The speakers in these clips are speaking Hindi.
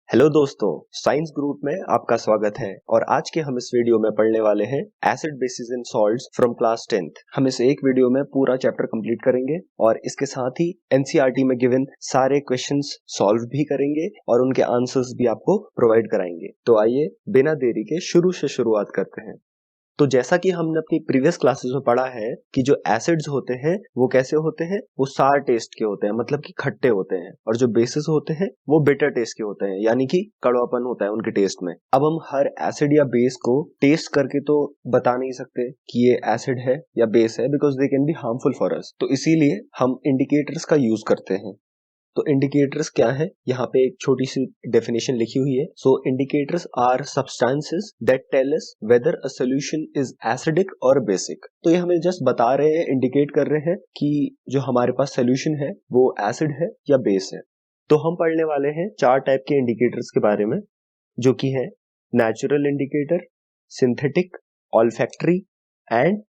हेलो दोस्तों, साइंस ग्रुप में आपका स्वागत है और आज के हम इस वीडियो में पढ़ने वाले हैं acid basis in salts from class 10th। हम इस एक वीडियो में पूरा चैप्टर कंप्लीट करेंगे और इसके साथ ही एनसीईआरटी में गिवन सारे क्वेश्चंस सॉल्व भी करेंगे और उनके आंसर्स भी आपको प्रोवाइड कराएंगे। तो आइए बिना देरी के शुरू से शुरुआत करते हैं। तो जैसा कि हमने अपनी प्रीवियस क्लासेस में पढ़ा है कि जो एसिड्स होते हैं वो कैसे होते हैं, वो सार टेस्ट के होते हैं, मतलब कि खट्टे होते हैं, और जो बेसिस होते हैं वो बिटर टेस्ट के होते हैं, यानी कि कड़वापन होता है उनके टेस्ट में। अब हम हर एसिड या बेस को टेस्ट करके तो बता नहीं सकते कि ये एसिड है या बेस है, because they can be harmful for us. तो इसीलिए हम इंडिकेटर्स का यूज करते हैं। तो इंडिकेटर्स क्या है, यहाँ पे एक छोटी सी डेफिनेशन लिखी हुई है। So indicators are substances that tell us whether a solution is acidic और बेसिक। तो ये हमें जस्ट बता रहे हैं, इंडिकेट कर रहे हैं कि जो हमारे पास सॉल्यूशन है वो एसिड है या बेस है। तो हम पढ़ने वाले हैं चार टाइप के इंडिकेटर्स के बारे में, जो कि है natural indicator, synthetic, olfactory and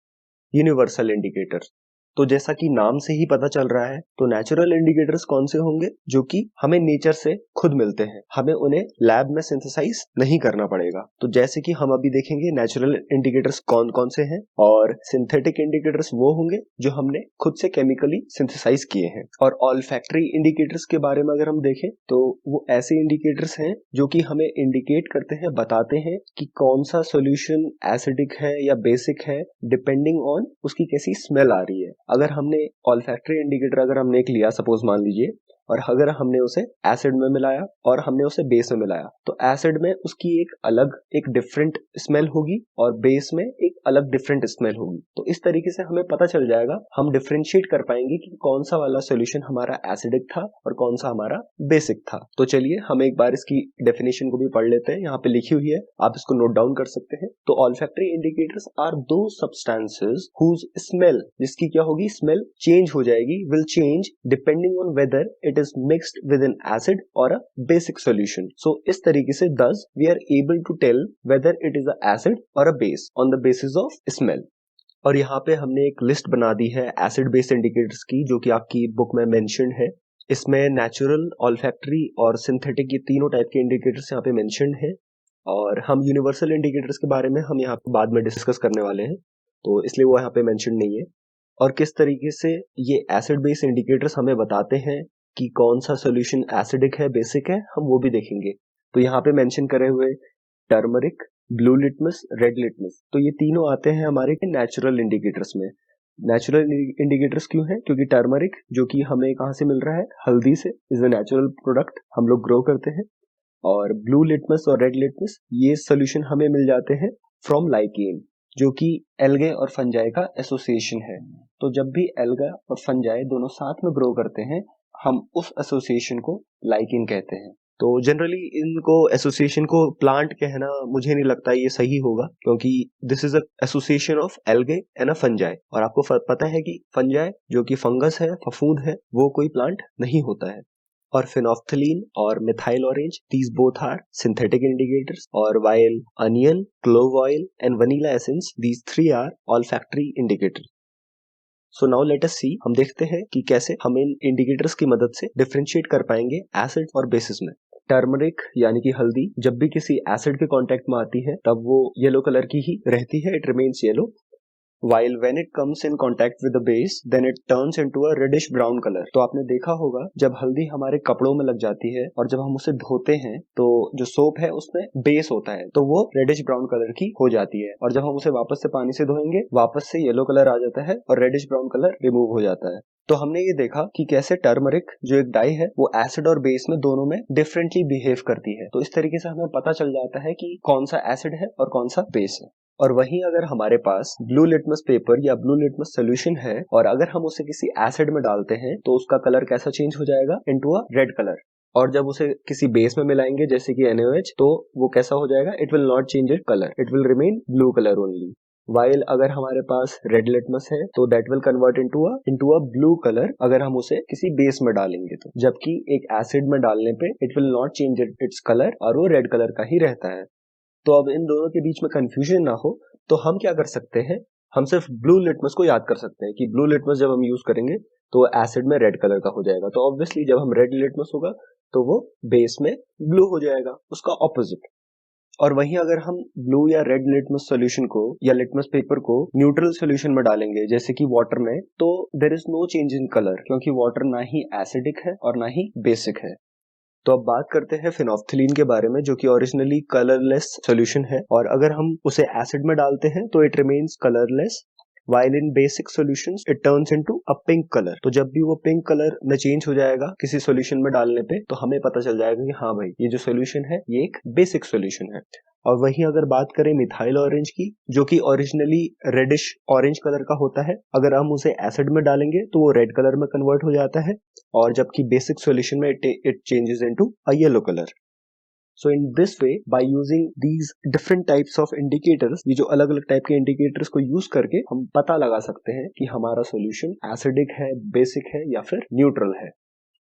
universal indicator. तो जैसा कि नाम से ही पता चल रहा है, तो नेचुरल इंडिकेटर्स कौन से होंगे, जो कि हमें नेचर से खुद मिलते हैं, हमें उन्हें लैब में सिंथेसाइज नहीं करना पड़ेगा। तो जैसे कि हम अभी देखेंगे नेचुरल इंडिकेटर्स कौन कौन से हैं, और सिंथेटिक इंडिकेटर्स वो होंगे जो हमने खुद से केमिकली सिंथेसाइज किए हैं। और ऑल्फैक्टरी इंडिकेटर्स के बारे में अगर हम देखें तो वो ऐसे इंडिकेटर्स हैं जो कि हमें इंडिकेट करते हैं, बताते हैं कि कौन सा सोल्यूशन एसिडिक है या बेसिक है, डिपेंडिंग ऑन उसकी कैसी स्मेल आ रही है। अगर हमने ऑल्फैक्टरी इंडिकेटर अगर हमने एक लिया, सपोज मान लीजिए, और अगर हमने उसे एसिड में मिलाया और हमने उसे बेस में मिलाया, तो एसिड में उसकी एक डिफरेंट स्मेल होगी और बेस में एक अलग डिफरेंट स्मेल होगी। तो इस तरीके से हमें पता चल जाएगा, हम डिफरेंशिएट कर पाएंगे कि कौन सा वाला सोल्यूशन हमारा एसिडिक था और कौन सा हमारा बेसिक था। तो चलिए हम एक बार इसकी डेफिनेशन को भी पढ़ लेते हैं, यहाँ पे लिखी हुई है, आप इसको नोट डाउन कर सकते हैं। तो ऑल्फैक्टरी इंडिकेटर्स आर दो सब्सटेंसेस हुज स्मेल, जिसकी क्या होगी, स्मेल चेंज हो जाएगी, will change depending on whether it is mixed with an acid or a basic solution. So इस तरीके से thus we are able to tell whether it is a acid or a base on the basis of smell. और यहाँ पे हमने एक लिस्ट बना दी है एसिड बेस इंडिकेटर्स की, जो कि आपकी बुक में मेंशन्ड है। इसमें नेचुरल, ऑल्फैक्टरी और सिंथेटिक, ये तीनों टाइप के इंडिकेटर्स यहाँ पे मेंशन्ड है। और हम यूनिवर्सल इंडिकेटर्स के बारे में हम यहाँ पे बाद में डिस्कस करने वाले हैं, तो इसलिए वो यहाँ पे मेंशन नहीं है। और किस तरीके से ये एसिड बेस इंडिकेटर्स हमें बताते हैं कि कौन सा सॉल्यूशन एसिडिक है, बेसिक है, हम वो भी देखेंगे। तो यहाँ पे मेंशन करे हुए turmeric, blue litmus, red litmus, तो ये तीनों आते हैं हमारे नेचुरल इंडिकेटर्स में। नेचुरल इंडिकेटर्स क्यों है, क्योंकि टर्मरिक जो कि हमें कहाँ से मिल रहा है, हल्दी से, इज अ नेचुरल प्रोडक्ट, हम लोग ग्रो करते हैं। और ब्लू लिटमस और रेड लिटमस ये सोल्यूशन हमें मिल जाते हैं फ्रॉम लाइकेन, जो कि एल्गे और फंजाई का एसोसिएशन है। तो जब भी एल्गा और फंजाई दोनों साथ में ग्रो करते हैं, हम उस एसोसिएशन को लाइकेन कहते हैं। तो जनरली इनको एसोसिएशन को प्लांट कहना मुझे नहीं लगता ये सही होगा, क्योंकि this is a association of algae and a fungi. और आपको पता है कि फंजाई जो कि फंगस है, फफूंद है, वो कोई प्लांट नहीं होता है। और फिनोफ्थलीन और methyl orange, these both are synthetic indicators, और while onion, clove oil and vanilla essence, these three are olfactory indicators. So now let us see, हम देखते हैं कि कैसे हम इन इंडिकेटर्स की मदद से डिफरेंशिएट कर पाएंगे एसिड और बेसिस में। टर्मरिक यानी कि हल्दी जब भी किसी एसिड के कांटेक्ट में आती है तब वो येलो कलर की ही रहती है, it remains yellow, while when it comes in contact with the base then it turns into a reddish brown color. तो आपने देखा होगा जब हल्दी हमारे कपड़ों में लग जाती है और जब हम उसे धोते हैं तो जो सोप है उसमें बेस होता है, तो वो रेडिश ब्राउन कलर की हो जाती है, और जब हम उसे वापस से पानी से धोएंगे वापस से येलो कलर आ जाता है और रेडिश ब्राउन कलर रिमूव हो जाता है। तो हमने ये देखा कि कैसे टर्मरिक जो एक डाई है वो एसिड और बेस में दोनों में डिफरेंटली बिहेव करती है। तो इस तरीके से हमें पता चल जाता है कि कौन सा एसिड है और कौन सा बेस है। और वहीं अगर हमारे पास ब्लू लिटमस पेपर या ब्लू लिटमस सोल्यूशन है और अगर हम उसे किसी एसिड में डालते हैं तो उसका कलर कैसा चेंज हो जाएगा, इनटू अ रेड कलर। और जब उसे किसी बेस में मिलाएंगे जैसे कि NaOH, तो वो कैसा हो जाएगा, it will not change it colour, it will remain blue colour only. While अगर हमारे पास रेड लिटमस है तो that will convert into a blue colour अगर हम उसे किसी बेस में डालेंगे तो, जबकि एक एसिड में डालने पे it will not change its colour और वो रेड कलर का ही रहता है। तो अब इन दोनों के बीच में कंफ्यूजन ना हो तो हम क्या कर सकते हैं, हम सिर्फ ब्लू लिटमस को याद कर सकते हैं कि ब्लू लिटमस जब हम यूज करेंगे तो एसिड में रेड कलर का हो जाएगा। तो ऑब्वियसली जब हम रेड लिटमस होगा तो वो बेस में ब्लू हो जाएगा, उसका ऑपोजिट। और वहीं अगर हम ब्लू या रेड लिटमस सॉल्यूशन को या लिटमस पेपर को न्यूट्रल सॉल्यूशन में डालेंगे जैसे कि वाटर में, तो there is no change in colour, क्योंकि वाटर ना ही एसिडिक है और ना ही बेसिक है। तो अब बात करते हैं फिनोल्फ्थलीन के बारे में, जो कि ओरिजिनली कलरलेस सॉल्यूशन है, और अगर हम उसे एसिड में डालते हैं तो it remains colourless, while in basic solutions it turns into a pink color। तो जब भी वो पिंक कलर में चेंज हो जाएगा किसी सॉल्यूशन में डालने पे, तो हमें पता चल जाएगा कि हाँ भाई, ये जो सॉल्यूशन है ये एक बेसिक सॉल्यूशन है। और वहीं अगर बात करें मिथाइल ऑरेंज की, जो कि ओरिजिनली रेडिश ऑरेंज कलर का होता है, अगर हम उसे एसिड में डालेंगे तो वो रेड कलर में कन्वर्ट हो जाता है, और जबकि बेसिक सॉल्यूशन में it changes into a yellow colour. So in this way, by using these different types of indicators, ये जो अलग अलग टाइप के इंडिकेटर्स को यूज करके हम पता लगा सकते हैं कि हमारा सॉल्यूशन एसिडिक है, बेसिक है या फिर न्यूट्रल है।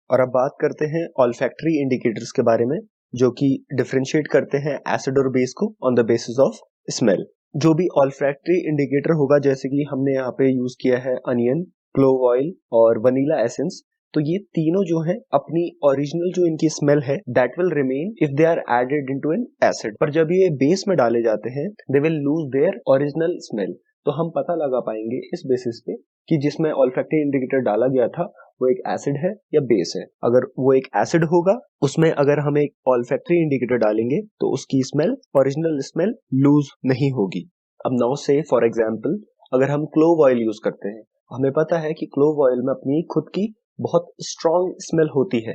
और अब बात करते हैं ऑल्फैक्टरी इंडिकेटर्स के बारे में, जो कि डिफरेंशिएट करते हैं एसिड और बेस को on the basis of smell. जो भी ऑल्फैक्टरी इंडिकेटर होगा, जैसे कि हमने यहाँ पे यूज किया है अनियन, क्लोव ऑयल और वनीला एसेंस, तो ये तीनों जो है अपनी ओरिजिनल जो इनकी स्मेल है that will remain if they are added into an acid, पर जब ये बेस में डाले जाते हैं they will lose their original smell. तो हम पता लगा पाएंगे इस बेसिस पे कि जिसमें ऑल्फैक्टरी इंडिकेटर डाला गया था वो एक एसिड है या बेस है। अगर वो एक एसिड होगा, उसमें अगर हम एक ऑल्फैक्टरी इंडिकेटर डालेंगे तो उसकी स्मेल, ओरिजिनल स्मेल, लूज नहीं होगी। अब नाउ से फॉर एग्जांपल, अगर हम क्लोव ऑयल यूज करते हैं, हमें पता है कि क्लोव ऑयल में अपनी खुद की बहुत स्ट्रॉन्ग स्मेल होती है,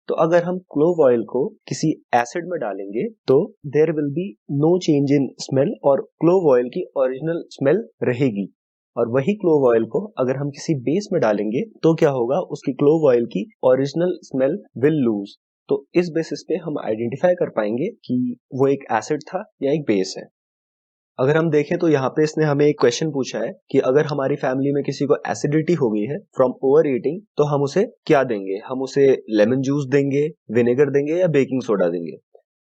तो अगर हम क्लोव ऑयल को किसी एसिड में डालेंगे तो there will be no change in smell, और क्लोव ऑयल की ओरिजिनल स्मेल रहेगी। और वही क्लोव ऑयल को अगर हम किसी बेस में डालेंगे तो क्या होगा, उसकी क्लोव ऑयल की ओरिजिनल स्मेल विल लूज। तो इस बेसिस पे हम आइडेंटिफाई कर पाएंगे कि वो एक एसिड था या एक बेस है। अगर हम देखें तो यहाँ पे इसने हमें एक क्वेश्चन पूछा है कि अगर हमारी फैमिली में किसी को एसिडिटी हो गई है फ्रॉम ओवर ईटिंग, तो हम उसे क्या देंगे? हम उसे लेमन जूस देंगे, विनेगर देंगे या बेकिंग सोडा देंगे?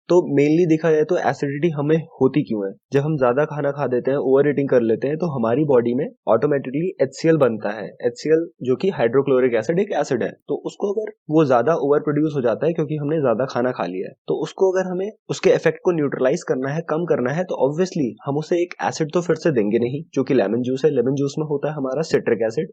तो मेनली देखा जाए तो एसिडिटी हमें होती क्यों है? जब हम ज्यादा खाना खा देते हैं, ओवर ईटिंग कर लेते हैं, तो हमारी बॉडी में ऑटोमेटिकली HCl बनता है। HCl जो कि हाइड्रोक्लोरिक एसिड एक एसिड है, तो उसको अगर वो ज्यादा ओवर प्रोड्यूस हो जाता है क्योंकि हमने ज्यादा खाना खा लिया है, तो उसको अगर हमें उसके इफेक्ट को न्यूट्रलाइज करना है, कम करना है, तो ऑब्वियसली हम उसे एक एसिड तो फिर से देंगे नहीं, जो कि लेमन जूस है। लेमन जूस में होता है हमारा सिट्रिक एसिड।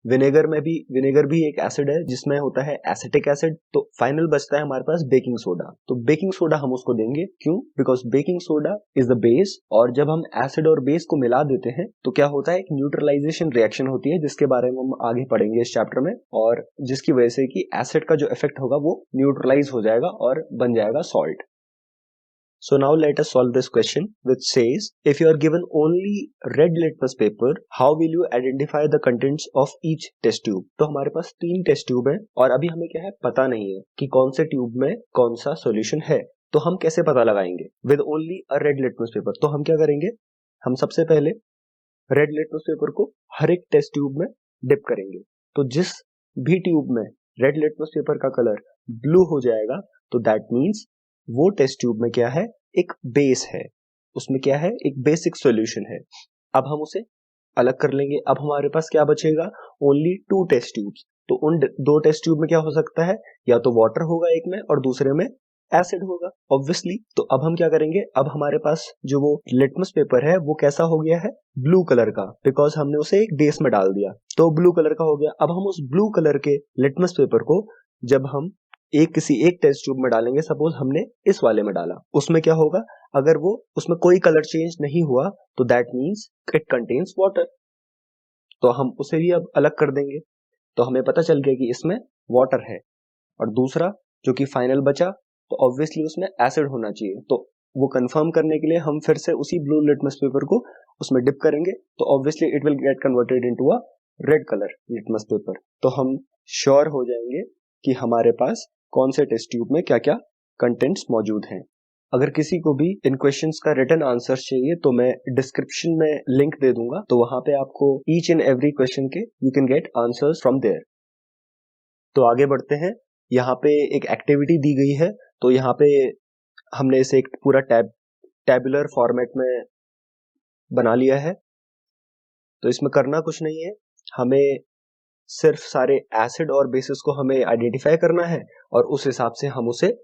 विनेगर भी एक एसिड है जिसमें होता है एसिटिक एसिड। तो फाइनल बचता है हमारे पास बेकिंग सोडा। तो बेकिंग सोडा हम उसको देंगे, क्यों? Because baking soda is the base, और जब हम एसिड और बेस को मिला देते हैं तो क्या होता है, एक न्यूट्रलाइजेशन रिएक्शन होती है, जिसके बारे में हम आगे पढ़ेंगे इस चैप्टर में, और जिसकी वजह से कि एसिड का जो इफेक्ट होगा वो न्यूट्रलाइज हो जाएगा और बन जाएगा salt. So now let us solve this question, which says, if you are given only red litmus paper, how will you identify the contents of each test tube? तो हमारे पास 3 टेस्ट ट्यूब है और अभी हमें क्या है, पता नहीं है कि कौन से ट्यूब में कौन सा सॉल्यूशन है। तो हम कैसे पता लगाएंगे? With only a red litmus paper. तो हम क्या करेंगे, हम सबसे पहले रेड लिटमस पेपर को हर एक टेस्ट ट्यूब में डिप करेंगे। तो जिस भी ट्यूब में रेड लिटमस पेपर का कलर ब्लू हो जाएगा, तो दैट मीन्स वो टेस्ट ट्यूब में क्या है, एक बेस है, उसमें क्या है, एक बेसिक सॉल्यूशन है। अब हम उसे अलग कर लेंगे। अब हमारे पास क्या बचेगा, ओनली 2 टेस्ट ट्यूब्स। तो उन 2 टेस्ट ट्यूब में क्या हो सकता है, या तो वाटर होगा एक में और दूसरे में एसिड होगा ऑब्वियसली। तो अब हम क्या करेंगे, अब हमारे पास जो वो लिटमस पेपर है वो कैसा हो गया है, ब्लू कलर का, बिकॉज हमने उसे एक बेस में डाल दिया, तो ब्लू कलर का हो गया। अब हम उस ब्लू कलर के लिटमस पेपर को जब हम किसी एक टेस्ट ट्यूब में डालेंगे, सपोज हमने इस वाले में डाला, उसमें क्या होगा, अगर वो उसमें कोई कलर चेंज नहीं हुआ तो that means it contains water. तो हम उसे भी अब अलग कर देंगे। तो हमें पता चल गया कि इसमें वाटर है। और दूसरा जो कि फाइनल बचा, तो ऑब्वियसली उसमें एसिड होना चाहिए। तो वो कंफर्म करने के लिए हम फिर से उसी ब्लू लिटमस पेपर को उसमें डिप करेंगे, तो obviously it will get converted into a red colour litmus paper. तो हम श्योर हो जाएंगे कि हमारे पास कौन से टेस्ट ट्यूब में क्या क्या कंटेंट्स मौजूद हैं। अगर किसी को भी इन क्वेश्चंस का रिटन आंसर चाहिए तो मैं डिस्क्रिप्शन में लिंक दे दूंगा, तो वहां पे आपको ईच एंड एवरी क्वेश्चन के you can get answers from there. तो आगे बढ़ते हैं। यहाँ पे एक एक्टिविटी दी गई है, तो यहाँ पे हमने इसे एक पूरा टैबुलर फॉर्मेट में बना लिया है। तो इसमें करना कुछ नहीं है, हमें सिर्फ सारे एसिड और बेसिस को हमें आइडेंटिफाई करना है और उस हिसाब से हम उसे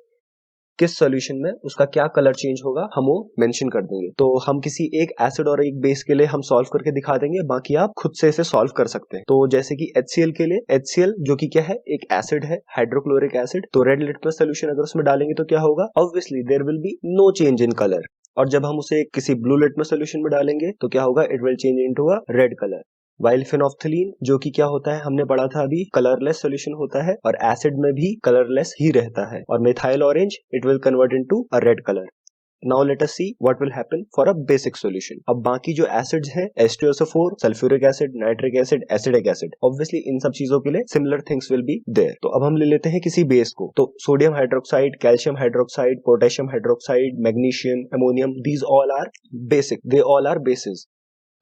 किस सॉल्यूशन में उसका क्या कलर चेंज होगा हम वो मेंशन कर देंगे। तो हम किसी एक एसिड और एक बेस के लिए हम सॉल्व करके दिखा देंगे, बाकी आप खुद से इसे सॉल्व कर सकते हैं। तो जैसे कि HCl के लिए, HCl जो कि क्या है, एक एसिड है, हाइड्रोक्लोरिक एसिड। तो रेड लिटमस सोल्यूशन अगर उसमें डालेंगे तो क्या होगा, obviously there will be no change in colour. और जब हम उसे किसी ब्लू लिटमस सोल्यूशन में डालेंगे तो क्या होगा, it will change into a red colour. While phenolphthalein जो कि क्या होता है, हमने पढ़ा था अभी, कलरलेस सॉल्यूशन होता है और एसिड में भी कलरलेस ही रहता है। और methyl orange, it will convert into a red colour. Now let us see what will happen for a basic solution. अब बाकी जो एसिड्स हैं, H2SO4, sulphuric acid, nitric acid, acidic acid, obviously इन सब चीजों के लिए similar things will be there. तो अब हम ले लेते हैं किसी बेस को। तो sodium hydroxide, calcium hydroxide, potassium hydroxide, magnesium, ammonium, these all are basic, they all are bases.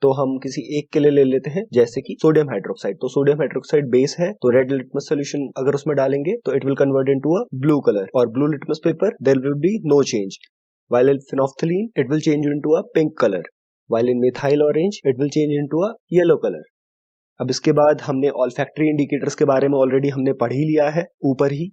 तो हम किसी एक के लिए ले लेते हैं, जैसे कि सोडियम हाइड्रोक्साइड। तो सोडियम हाइड्रोक्साइड बेस है, तो रेड लिटमस सॉल्यूशन अगर उसमें डालेंगे तो it will convert into a blue colour, और blue litmus paper there will be no change. While in phenolphthalein, it will change into a pink color. While in methyl orange, it will change into a yellow color. अब इसके बाद हमने olfactory indicators के बारे में ऑलरेडी हमने पढ़ ही लिया है ऊपर ही।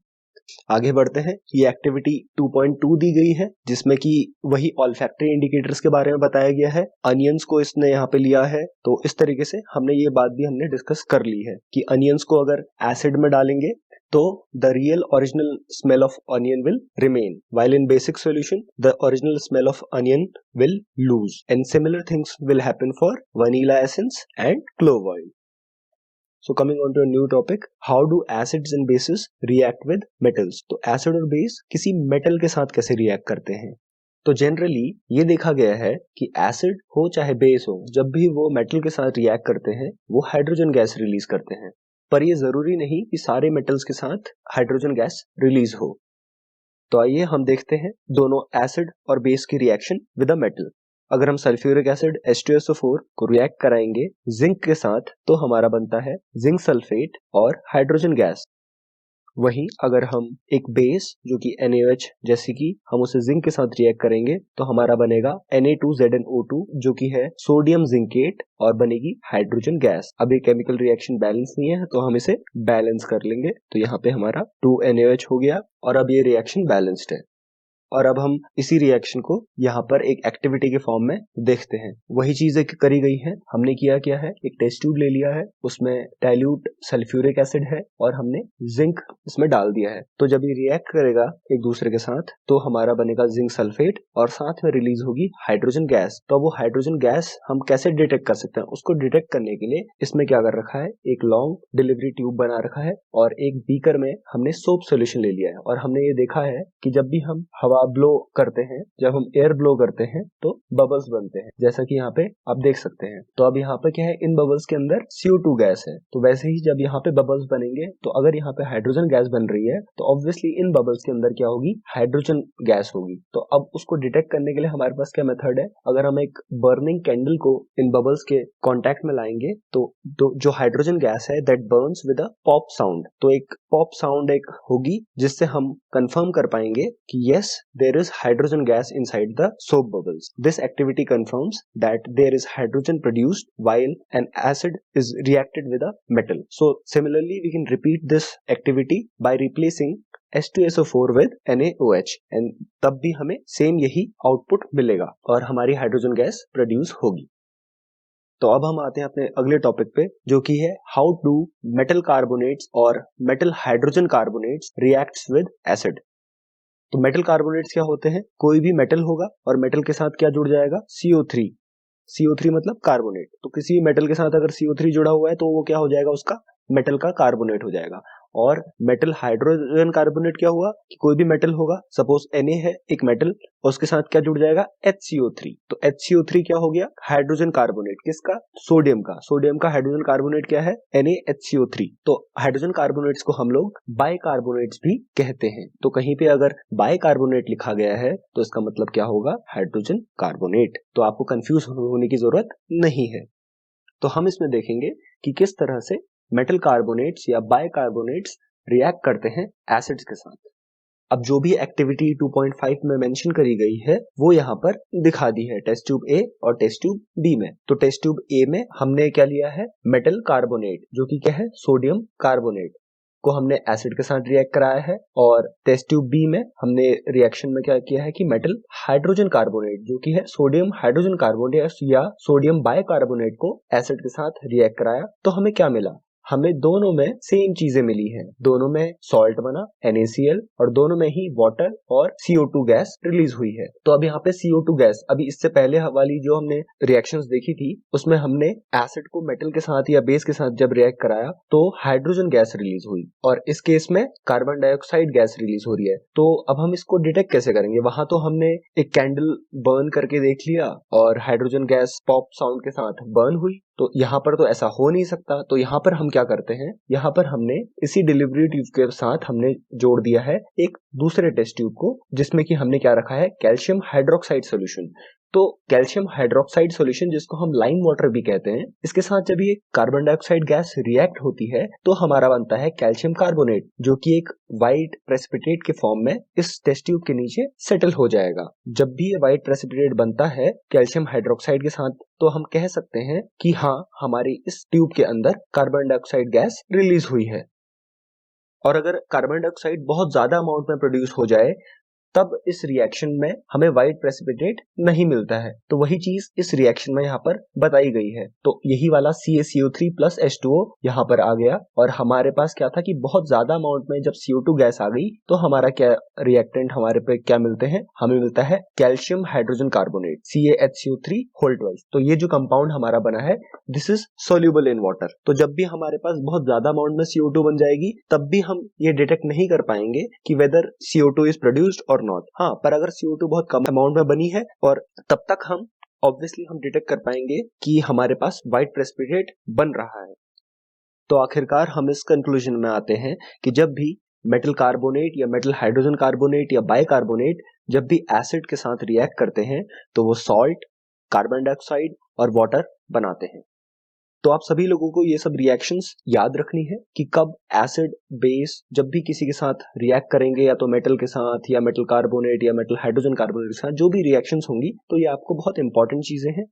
आगे बढ़ते हैं। ये एक्टिविटी 2.2 दी गई है, जिसमें कि वही olfactory indicators के बारे में बताया गया है। अनियंस को इसने यहाँ पे लिया है, तो इस तरीके से हमने ये बात भी हमने डिस्कस कर ली है कि अनियंस को अगर एसिड में डालेंगे तो the real original smell of onion will remain, while in basic solution the original smell of onion will lose, and similar things will happen for vanilla essence and clove oil. So coming on to a new topic, how do acids and bases react with metals? तो acid और base किसी metal के साथ कैसे react करते हैं? तो जनरली ये देखा गया है कि एसिड हो चाहे बेस हो, जब भी वो मेटल के साथ रिएक्ट करते हैं वो हाइड्रोजन गैस रिलीज करते हैं। पर ये जरूरी नहीं कि सारे मेटल्स के साथ हाइड्रोजन गैस रिलीज हो। तो आइए हम देखते हैं दोनों एसिड और बेस की रिएक्शन विद अ मेटल। अगर हम सल्फ्यूरिक एसिड H2SO4 को रिएक्ट कराएंगे जिंक के साथ तो हमारा बनता है जिंक सल्फेट और हाइड्रोजन गैस। वहीं अगर हम एक बेस जो कि NaOH, जैसे कि हम उसे जिंक के साथ रिएक्ट करेंगे तो हमारा बनेगा Na2ZnO2 जो कि है सोडियम जिंकेट और बनेगी हाइड्रोजन गैस। अब ये केमिकल रिएक्शन बैलेंस नहीं है तो हम इसे बैलेंस कर लेंगे, तो यहाँ पे हमारा 2NaOH हो गया और अब ये रिएक्शन बैलेंस्ड है। और अब हम इसी रिएक्शन को यहाँ पर एक एक्टिविटी के फॉर्म में देखते हैं। वही चीजें करी गई हैं। हमने किया क्या है, एक टेस्ट ट्यूब ले लिया है, उसमें डाइल्यूट सल्फ्यूरिक एसिड है और हमने जिंक इसमें डाल दिया है। तो जब ये रिएक्ट करेगा एक दूसरे के साथ तो हमारा बनेगा जिंक सल्फेट और साथ में रिलीज होगी हाइड्रोजन गैस। तो वो हाइड्रोजन गैस हम कैसे डिटेक्ट कर सकते हैं, उसको डिटेक्ट करने के लिए इसमें क्या कर रखा है, एक लॉन्ग डिलीवरी ट्यूब बना रखा है और एक बीकर में हमने सोप सोल्यूशन ले लिया है। और हमने ये देखा है कि जब भी हम हवा ब्लो करते हैं, जब हम एयर ब्लो करते हैं तो बबल्स बनते हैं, जैसा कि यहाँ पे आप देख सकते हैं। तो अब यहाँ पे क्या है, इन बबल्स के अंदर CO2 गैस है। तो वैसे ही जब यहाँ पे बबल्स बनेंगे तो अगर यहाँ पे हाइड्रोजन गैस बन रही है तो ऑब्वियसली इन बबल्स के अंदर क्या होगी, हाइड्रोजन गैस होगी। तो अब उसको डिटेक्ट करने के लिए हमारे पास क्या मेथड है, अगर हम एक बर्निंग कैंडल को इन बबल्स के कॉन्टेक्ट में लाएंगे तो जो हाइड्रोजन गैस है that Burns with a pop sound. तो एक पॉप साउंड एक होगी जिससे हम कंफर्म कर पाएंगे कि yes, there is hydrogen gas inside the soap bubbles. This activity confirms that there is hydrogen produced while an acid is reacted with a metal. So similarly, we can repeat this activity by replacing H2SO4 with NaOH and तब भी हमें सेम यही आउटपुट मिलेगा और हमारी हाइड्रोजन गैस प्रोड्यूस होगी। तो अब हम आते हैं अपने अगले टॉपिक पे, जो कि है हाउ डू मेटल कार्बोनेट्स और metal hydrogen carbonates reacts with acid. तो मेटल कार्बोनेट्स क्या होते हैं, कोई भी मेटल होगा और मेटल के साथ क्या जुड़ जाएगा, CO3। CO3 मतलब कार्बोनेट। तो किसी मेटल के साथ अगर CO3 जुड़ा हुआ है तो वो क्या हो जाएगा, उसका मेटल का कार्बोनेट हो जाएगा। और मेटल हाइड्रोजन कार्बोनेट क्या हुआ कि कोई भी मेटल होगा, सपोज Na है एक मेटल और उसके साथ क्या जुड़ जाएगा, HCO3। तो HCO3 क्या हो गया, हाइड्रोजन कार्बोनेट। किसका, सोडियम का। सोडियम का हाइड्रोजन कार्बोनेट क्या है, NaHCO3। तो हाइड्रोजन कार्बोनेट्स को हम लोग बाइकार्बोनेट्स भी कहते हैं। तो कहीं पे अगर बाइकार्बोनेट लिखा गया है तो इसका मतलब क्या होगा, हाइड्रोजन कार्बोनेट। तो आपको कंफ्यूज होने की जरूरत नहीं है। तो हम इसमें देखेंगे कि किस तरह से मेटल कार्बोनेट्स या बाइकार्बोनेट्स रिएक्ट करते हैं एसिड्स के साथ। अब जो भी एक्टिविटी 2.5 में मेंशन करी गई है वो यहाँ पर दिखा दी है टेस्ट ट्यूब A और टेस्ट ट्यूब B में। तो टेस्ट ट्यूब A में हमने क्या लिया है, मेटल कार्बोनेट जो कि क्या है, सोडियम कार्बोनेट को हमने एसिड के साथ रिएक्ट कराया है, और टेस्ट ट्यूब बी में हमने रिएक्शन में क्या किया है कि मेटल हाइड्रोजन कार्बोनेट जो कि है सोडियम हाइड्रोजन कार्बोनेट या सोडियम बाइकार्बोनेट को एसिड के साथ रिएक्ट कराया। तो हमें क्या मिला, हमें दोनों में सेम चीजें मिली हैं, दोनों में सॉल्ट बना NaCl और दोनों में ही वाटर और CO2 गैस रिलीज हुई है। तो अब यहाँ पे CO2 गैस, अभी इससे पहले वाली जो हमने रिएक्शंस देखी थी उसमें हमने एसिड को मेटल के साथ या बेस के साथ जब रिएक्ट कराया तो हाइड्रोजन गैस रिलीज हुई, और इस केस में कार्बन डाइऑक्साइड गैस रिलीज हो रही है। तो अब हम इसको डिटेक्ट कैसे करेंगे, वहां तो हमने एक कैंडल बर्न करके देख लिया और हाइड्रोजन गैस पॉप साउंड के साथ बर्न हुई, तो यहाँ पर तो ऐसा हो नहीं सकता। तो यहाँ पर हम क्या करते हैं, यहाँ पर हमने इसी डिलीवरी ट्यूब के साथ हमने जोड़ दिया है एक दूसरे टेस्ट ट्यूब को, जिसमें कि हमने क्या रखा है, कैल्शियम हाइड्रोक्साइड सॉल्यूशन। तो कैल्शियम हाइड्रोक्साइड सॉल्यूशन, जिसको हम लाइम वाटर भी कहते हैं, इसके साथ जब ये कार्बन डाइऑक्साइड गैस रिएक्ट होती है तो हमारा बनता है कैल्शियम कार्बोनेट, जो कि एक वाइट प्रेसिपिटेट के फॉर्म में इस टेस्ट ट्यूब के नीचे सेटल हो जाएगा। जब भी ये वाइट प्रेसिपिटेट बनता है कैल्शियम हाइड्रोक्साइड के साथ, तो हम कह सकते हैं कि हाँ, हमारी इस ट्यूब के अंदर कार्बन डाइऑक्साइड गैस रिलीज हुई है। और अगर कार्बन डाइऑक्साइड बहुत ज्यादा अमाउंट में प्रोड्यूस हो जाए तब इस रिएक्शन में हमें व्हाइट प्रेसिपिटेट नहीं मिलता है। तो वही चीज इस रिएक्शन में यहाँ पर बताई गई है। तो यही वाला CaCO3 प्लस H2O यहाँ पर आ गया, और हमारे पास क्या था कि बहुत ज्यादा अमाउंट में जब CO2 गैस आ गई तो हमारा क्या रिएक्टेंट हमारे पे क्या मिलते हैं, हमें मिलता है calcium hydrogen carbonate CaHCO3 whole twice. तो ये जो कंपाउंड हमारा बना है this is soluble in water. तो जब भी हमारे पास बहुत ज्यादा अमाउंट में CO2 बन जाएगी तब भी हम ये डिटेक्ट नहीं कर पाएंगे कि वेदर CO2 इज प्रोड्यूस्ड और नॉट। हाँ, पर अगर CO2 बहुत कम अमाउंट में बनी है और तब तक हम ऑब्वियसली हम डिटेक्ट कर पाएंगे कि हमारे पास व्हाइट प्रेसिपिटेट बन रहा है। तो आखिरकार हम इस कंक्लूजन में आते हैं कि जब भी मेटल कार्बोनेट या मेटल हाइड्रोजन कार्बोनेट या बाइकार्बोनेट जब भी एसिड के साथ रिएक्ट करते हैं तो वो सॉल्ट, कार्बन डाइऑक्साइड और वाटर बनाते हैं। तो आप सभी लोगों को ये सब रिएक्शंस याद रखनी है कि कब एसिड बेस जब भी किसी के साथ रिएक्ट करेंगे, या तो मेटल के साथ या मेटल कार्बोनेट या मेटल हाइड्रोजन कार्बोनेट के साथ जो भी रिएक्शंस होंगी, तो ये आपको बहुत इंपॉर्टेंट चीजें हैं।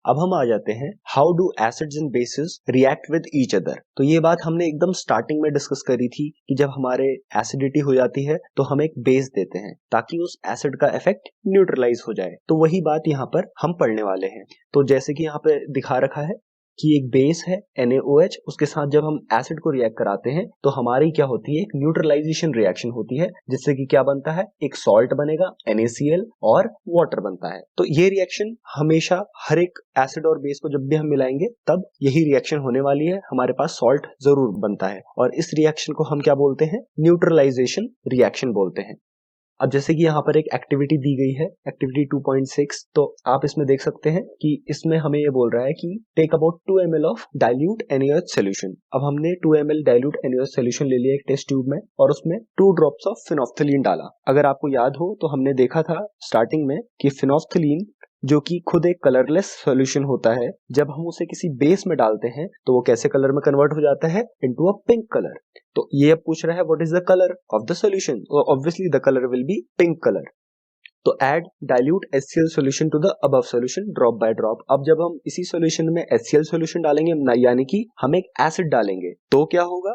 अब हम आ जाते हैं how do acids and basis react with each other. तो ये बात हमने एकदम स्टार्टिंग में डिस्कस करी थी कि जब हमारे एसिडिटी हो जाती है तो हम एक बेस देते हैं ताकि उस एसिड का इफेक्ट न्यूट्रलाइज हो जाए। तो वही बात यहाँ पर हम पढ़ने वाले हैं। तो जैसे कि यहाँ पे दिखा रखा है कि एक बेस है NaOH, उसके साथ जब हम एसिड को रिएक्ट कराते हैं तो हमारी क्या होती है, एक न्यूट्रलाइजेशन रिएक्शन होती है, जिससे कि क्या बनता है, एक सॉल्ट बनेगा NaCl और वाटर बनता है। तो ये रिएक्शन हमेशा हर एक एसिड और बेस को जब भी हम मिलाएंगे तब यही रिएक्शन होने वाली है, हमारे पास सॉल्ट जरूर बनता है, और इस रिएक्शन को हम क्या बोलते हैं, न्यूट्रलाइजेशन रिएक्शन बोलते हैं। अब जैसे कि यहाँ पर एक एक्टिविटी दी गई है, एक्टिविटी 2.6, तो आप इसमें देख सकते हैं कि इसमें हमें ये बोल रहा है कि take about 2 ml of dilute NaOH solution. अब हमने 2 ml डाइल्यूट NaOH सोल्यूशन ले लिया एक टेस्ट ट्यूब में और उसमें 2 ड्रॉप्स ऑफ फिनोफ्थलीन डाला। अगर आपको याद हो तो हमने देखा था स्टार्टिंग में कि फिनोफ्थलीन जो कि खुद एक कलरलेस सॉल्यूशन होता है, जब हम उसे किसी बेस में डालते हैं तो वो कैसे कलर में कन्वर्ट हो जाता है, इनटू अ पिंक कलर। तो ये अब पूछ रहा है what is the colour of the solution, obviously the colour will be pink colour. तो add dilute HCl solution to the above solution drop by drop. अब जब हम इसी सॉल्यूशन में HCl सॉल्यूशन डालेंगे, यानी कि हम एक एसिड डालेंगे, तो क्या होगा,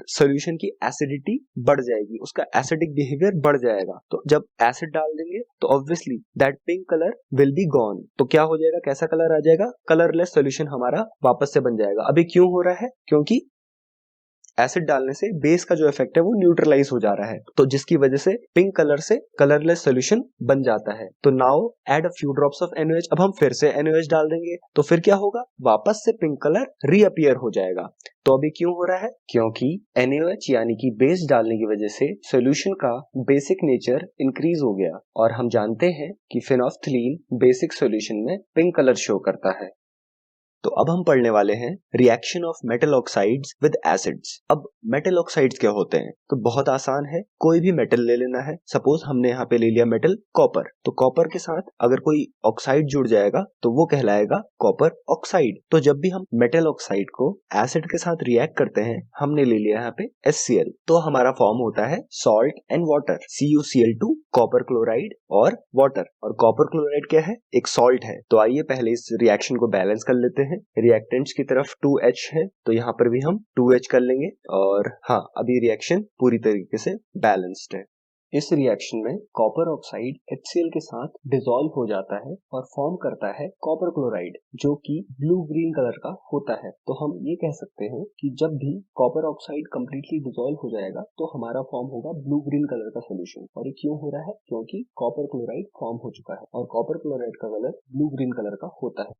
सॉल्यूशन की एसिडिटी बढ़ जाएगी, उसका एसिडिक बिहेवियर बढ़ जाएगा। तो जब एसिड डाल देंगे तो obviously that pink colour will be gone. तो क्या हो जाएगा, कैसा कलर आ जाएगा, कलरलेस सॉल्यूशन हमारा वापस से बन जाएगा। अभी क्यों हो रहा है, क्योंकि एसिड डालने से बेस का जो इफेक्ट है वो न्यूट्रलाइज हो जा रहा है, तो जिसकी वजह से पिंक कलर से कलरलेस सॉल्यूशन बन जाता है। तो now add a few drops of NaOH। अब हम फिर से NaOH डाल देंगे तो फिर क्या होगा, वापस से पिंक कलर रीअपियर हो जाएगा। तो अभी क्यों हो रहा है, क्योंकि NaOH यानी कि बेस डालने की वजह से सॉल्यूशन का बेसिक नेचर इंक्रीज हो गया, और हम जानते हैं कि फिनोफ्थलीन बेसिक सॉल्यूशन में पिंक कलर शो करता है। तो अब हम पढ़ने वाले हैं reaction of metal oxides with acids. अब मेटल ऑक्साइड्स क्या होते हैं, तो बहुत आसान है, कोई भी मेटल ले लेना है। सपोज हमने यहाँ पे ले लिया मेटल कॉपर, तो कॉपर के साथ अगर कोई ऑक्साइड जुड़ जाएगा तो वो कहलाएगा कॉपर ऑक्साइड। तो जब भी हम मेटल ऑक्साइड को एसिड के साथ रिएक्ट करते हैं, हमने ले लिया यहाँ पे HCl, तो हमारा फॉर्म होता है salt and water, CuCl2, copper chloride और वाटर। और कॉपर क्लोराइड क्या है, एक सॉल्ट है। तो आइए पहले इस रिएक्शन को बैलेंस कर लेते हैं। हैं। रिएक्टेंट्स की तरफ 2H है तो यहाँ पर भी हम 2H कर लेंगे और हाँ, अभी रिएक्शन पूरी तरीके से बैलेंस्ड है। इस रिएक्शन में कॉपर ऑक्साइड HCl के साथ डिसॉल्व हो जाता है और फॉर्म करता है कॉपर क्लोराइड, जो कि ब्लू ग्रीन कलर का होता है। तो हम ये कह सकते हैं कि जब भी कॉपर ऑक्साइड कंप्लीटली डिसॉल्व हो जाएगा तो हमारा फॉर्म होगा ब्लू ग्रीन कलर का सोल्यूशन। और ये क्यों हो रहा है? क्योंकि कॉपर क्लोराइड फॉर्म हो चुका है और कॉपर क्लोराइड का कलर ब्लू ग्रीन कलर का होता है।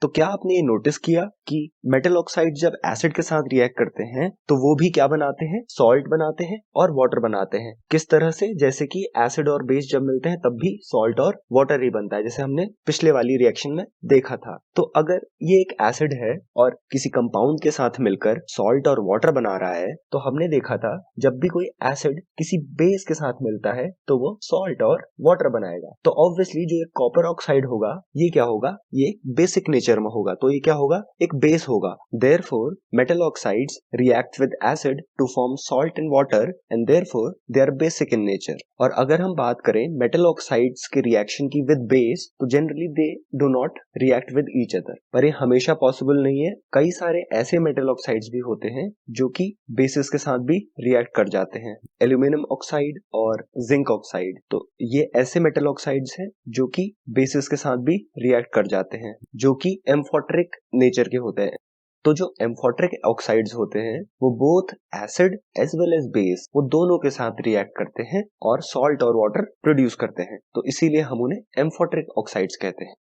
तो क्या आपने ये नोटिस किया कि मेटल ऑक्साइड जब एसिड के साथ रिएक्ट करते हैं तो वो भी क्या बनाते हैं? सॉल्ट बनाते हैं और वाटर बनाते हैं। किस तरह से? जैसे कि एसिड और बेस जब मिलते हैं तब भी सॉल्ट और वाटर ही बनता है, जैसे हमने पिछले वाली रिएक्शन में देखा था। तो अगर ये एक एसिड है और किसी कंपाउंड के साथ मिलकर सॉल्ट और वाटर बना रहा है, तो हमने देखा था जब भी कोई एसिड किसी बेस के साथ मिलता है तो वो सॉल्ट और वाटर बनाएगा। तो ऑब्वियसली जो एक कॉपर ऑक्साइड होगा ये क्या होगा? ये बेसिक नेचर में होगा, तो ये क्या होगा? एक बेस होगा। Therefore, metal oxides react with acid to form salt and water and therefore they are basic in nature. और अगर हम बात करें मेटल ऑक्साइड्स के रिएक्शन की विद बेस, तो generally they do not react with each other. पर ये हमेशा पॉसिबल नहीं है। कई सारे ऐसे मेटल ऑक्साइड्स भी होते हैं जो कि बेसिस के साथ भी रिएक्ट कर जाते हैं। एल्यूमिनियम ऑक्साइड और जिंक ऑक्साइड, तो ये ऐसे मेटल ऑक्साइड्स हैं जो कि बेसिस के साथ भी रिएक्ट कर जाते हैं, जो कि एम्फोटेरिक नेचर के होते हैं। तो जो एम्फोटेरिक ऑक्साइड्स होते हैं वो both acid as well as base, वो दोनों के साथ रिएक्ट करते हैं और सॉल्ट और वाटर प्रोड्यूस करते हैं, तो इसीलिए हम उन्हें एम्फोटेरिक ऑक्साइड्स कहते हैं।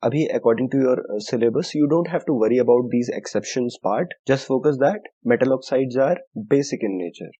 अभी according to your syllabus you don't have to worry about these exceptions part, just focus that metal oxides are basic in nature.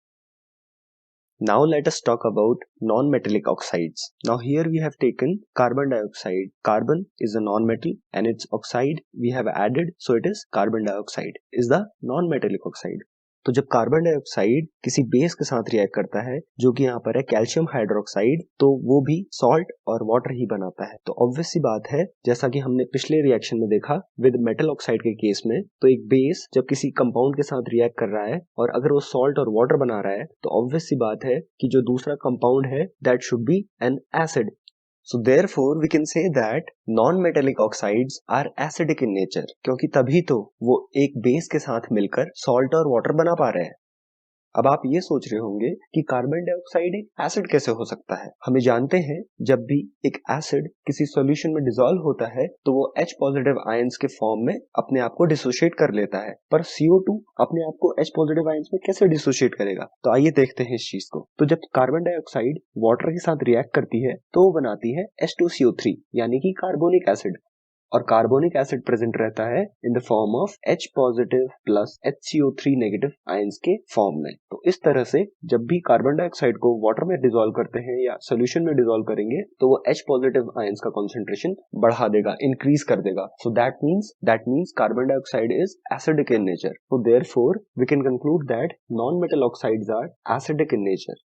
Now let us talk about non-metallic oxides. Now here we have taken carbon dioxide. Carbon is a non-metal and its oxide we have added, so it is carbon dioxide is the non-metallic oxide. तो जब कार्बन डाइऑक्साइड किसी बेस के साथ रिएक्ट करता है, जो कि यहाँ पर है कैल्शियम हाइड्रोक्साइड, तो वो भी सॉल्ट और वाटर ही बनाता है। तो ऑब्वियस सी बात है, जैसा कि हमने पिछले रिएक्शन में देखा विद मेटल ऑक्साइड के केस में, तो एक बेस जब किसी कंपाउंड के साथ रिएक्ट कर रहा है और अगर वो सॉल्ट और वाटर बना रहा है, तो ऑब्वियस सी बात है कि जो दूसरा कंपाउंड है that should B N acid. So therefore we can say that non-metallic oxides are acidic in nature, क्योंकि तभी तो वो एक बेस के साथ मिलकर सॉल्ट और वाटर बना पा रहे हैं। अब आप ये सोच रहे होंगे कि कार्बन डाइऑक्साइड एक एसिड कैसे हो सकता है? हमें जानते हैं जब भी एक एसिड किसी सॉल्यूशन में डिसॉल्व होता है तो वो H पॉजिटिव आयंस के फॉर्म में अपने आप को डिसोशिएट कर लेता है, पर CO2 अपने आप को H पॉजिटिव आयंस में कैसे डिसोशिएट करेगा? तो आइए देखते हैं इस चीज को। तो जब कार्बन डाइऑक्साइड वाटर के साथ रिएक्ट करती है तो वो बनाती है H2CO3 यानी कि कार्बोनिक एसिड, और कार्बोनिक एसिड प्रेजेंट रहता है in the form of H positive plus HCO3 negative ions के फॉर्म में। तो इस तरह से जब भी कार्बन डाइऑक्साइड को वाटर में डिसॉल्व करते हैं या सोल्यूशन में डिसॉल्व करेंगे तो वो H पॉजिटिव आयंस का कॉन्सेंट्रेशन बढ़ा देगा, इंक्रीज कर देगा। So that means carbon dioxide is acidic in nature. So therefore we can conclude that non metal oxides are acidic in nature.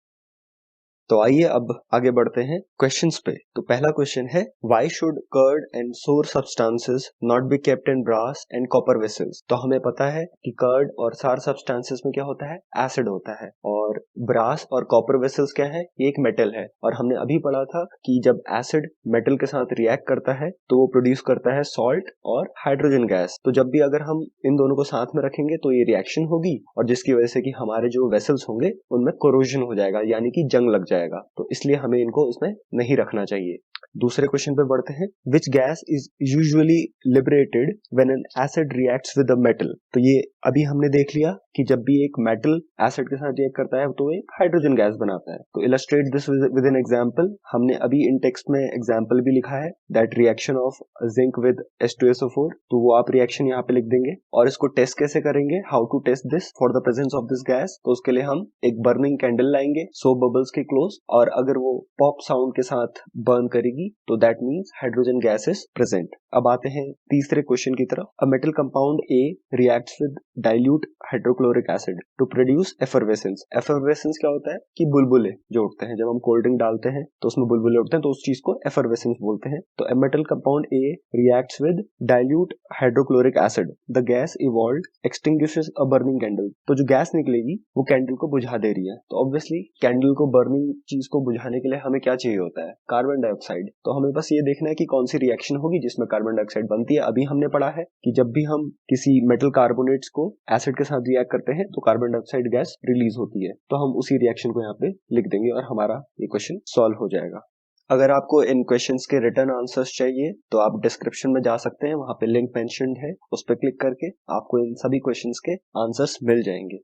तो आइए अब आगे बढ़ते हैं क्वेश्चंस पे। तो पहला क्वेश्चन है, why should curd and sour substances not be kept in brass and copper vessels? तो हमें पता है कि कर्ड और सार सब्सटेंसेस में क्या होता है? एसिड होता है। और ब्रास और कॉपर वेसल्स क्या है? ये एक मेटल है। और हमने अभी पढ़ा था कि जब एसिड मेटल के साथ रिएक्ट करता है तो वो प्रोड्यूस करता है सॉल्ट और हाइड्रोजन गैस। तो जब भी अगर हम इन दोनों को साथ में रखेंगे तो ये रिएक्शन होगी और जिसकी वजह से कि हमारे जो वेसल्स होंगे उनमें कोरोजन हो जाएगा, यानी कि जंग लग जाएगा। तो इसलिए हमें इनको उसमें नहीं रखना चाहिए। दूसरे क्वेश्चन पे बढ़ते हैं, which gas is usually liberated when an acid reacts with a metal? तो ये अभी हमने देख लिया कि जब भी एक मेटल एसिड के साथ रिएक्ट करता है तो एक हाइड्रोजन गैस बनाता है। तो illustrate this with an example. हमने अभी इन टेक्स्ट में एग्जांपल भी लिखा है, that reaction of zinc with H2SO4। तो वो आप रिएक्शन यहाँ पे लिख देंगे और इसको टेस्ट कैसे करेंगे, how to test this for the presence of this gas? तो उसके लिए हम एक बर्निंग कैंडल लाएंगे सोप बबल्स के क्लोज, और अगर वो पॉप साउंड के साथ बर्न करेगी तो that means hydrogen gas is present. अब आते हैं तीसरे क्वेश्चन की तरफ। A metal compound A reacts with dilute hydrochloric acid to produce effervescence. Effervescence क्या होता है कि बुलबुले जो उठते हैं, जब हम कोल्ड ड्रिंक डालते हैं तो उसमें बुलबुले उठते हैं, तो उस चीज को एफरवेसेंस बोलते हैं। तो a metal compound A reacts with dilute hydrochloric acid, the gas evolved extinguishes a burning candle. तो जो गैस निकलेगी वो कैंडल को बुझा दे रही है। तो ऑब्वियसली कैंडल को, बर्निंग चीज को बुझाने के लिए हमें क्या चाहिए होता है? Carbon dioxide. तो हमें बस ये देखना है कि कौन सी रिएक्शन होगी जिसमें कार्बन डाइऑक्साइड बनती है। अभी हमने पढ़ा है कि जब भी हम किसी मेटल कार्बोनेट्स को एसिड के साथ रिएक्ट करते हैं तो कार्बन डाइऑक्साइड गैस रिलीज होती है, तो हम उसी रिएक्शन को यहाँ पे लिख देंगे और हमारा ये क्वेश्चन सॉल्व हो जाएगा। अगर आपको इन क्वेश्चंस के रिटर्न आंसर्स चाहिए तो आप डिस्क्रिप्शन में जा सकते हैं, वहां पे लिंक मेंशन्ड है, उस पर क्लिक करके आपको इन सभी क्वेश्चंस के आंसर्स मिल जाएंगे।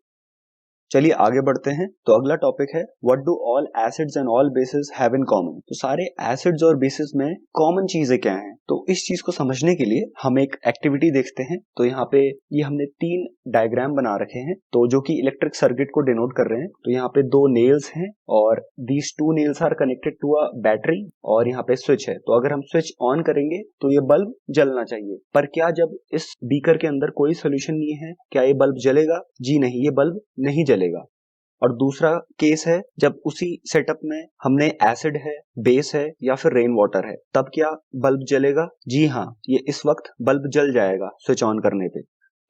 चलिए आगे बढ़ते हैं। तो अगला टॉपिक है what do all acids and all basis have in common. तो सारे एसिड्स और बेसिस में कॉमन चीजें क्या हैं, तो इस चीज को समझने के लिए हम एक एक्टिविटी देखते हैं। तो यहाँ पे ये हमने 3 डायग्राम बना रखे हैं, तो जो कि इलेक्ट्रिक सर्किट को डिनोट कर रहे हैं। तो यहाँ पे 2 नेल्स हैं और these 2 nails are connected to a battery और यहाँ पे स्विच है। तो अगर हम स्विच ऑन करेंगे तो ये बल्ब जलना चाहिए, पर क्या जब इस बीकर के अंदर कोई सोल्यूशन नहीं है क्या ये बल्ब जलेगा? जी नहीं, ये बल्ब नहीं जलेगा। और दूसरा केस है जब उसी सेटअप में हमने एसिड है, बेस है या फिर रेन वाटर है, तब क्या बल्ब जलेगा? जी हाँ, ये इस वक्त बल्ब जल जाएगा स्विच ऑन करने पे।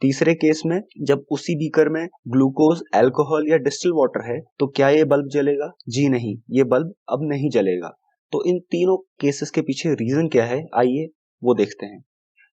तीसरे केस में जब उसी बीकर में ग्लूकोज, अल्कोहल या डिस्टिल वाटर है, तो क्या ये बल्ब जलेगा? जी नहीं, ये बल्ब अब नहीं जलेगा। तो इन तीनों केसेस के पीछे रीजन क्या है, आइए वो देखते हैं।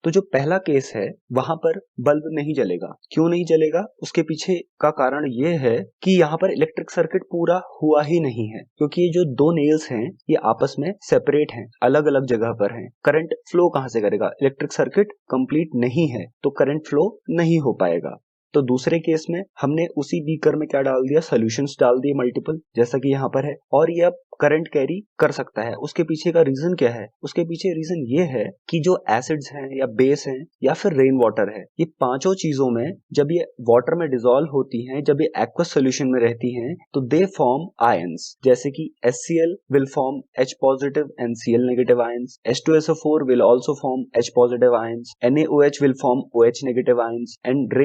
तो जो पहला केस है वहां पर बल्ब नहीं जलेगा। क्यों नहीं जलेगा? उसके पीछे का कारण ये है कि यहाँ पर इलेक्ट्रिक सर्किट पूरा हुआ ही नहीं है, क्योंकि ये जो 2 नेल्स हैं ये आपस में सेपरेट हैं, अलग अलग जगह पर हैं। करंट फ्लो कहां से करेगा? इलेक्ट्रिक सर्किट कंप्लीट नहीं है तो करंट फ्लो नहीं हो पाएगा। तो दूसरे केस में हमने उसी बीकर में क्या डाल दिया? सॉल्यूशंस डाल दिए मल्टीपल, जैसा कि यहाँ पर है, और ये अब करंट कैरी कर सकता है। उसके पीछे का रीजन क्या है? उसके पीछे रीजन ये है कि जो एसिड्स हैं या बेस हैं या फिर रेन वाटर है, ये पांचों चीजों में जब ये वाटर में डिसॉल्व होती हैं, जब ये एक्वस सॉल्यूशन में रहती हैं, तो दे फॉर्म आयंस। जैसे कि HCl will form H positive and Cl negative ions, H2SO4 will also form H positive ions, NaOH will form OH negative ions, and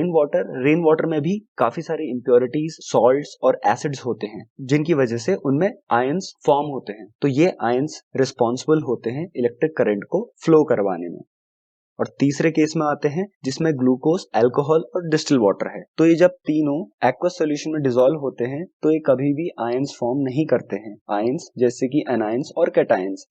rain water में भी काफी सारी इम्प्योरिटीज, सॉल्ट्स और एसिड्स होते हैं, जिनकी वजह से उनमें आयंस फॉर्म होते हैं। तो ये आयंस रिस्पॉन्सिबल होते हैं इलेक्ट्रिक करंट को फ्लो करवाने में। और तीसरे केस में आते हैं जिसमें ग्लूकोज, अल्कोहल और डिस्टिल वाटर है। तो ये जब तीनों एक्वस सॉल्यूशन में डिसॉल्व होते हैं तो ये कभी भी आयंस फॉर्म नहीं करते हैं। आयंस जैसे कि एनायंस और कैटायंस,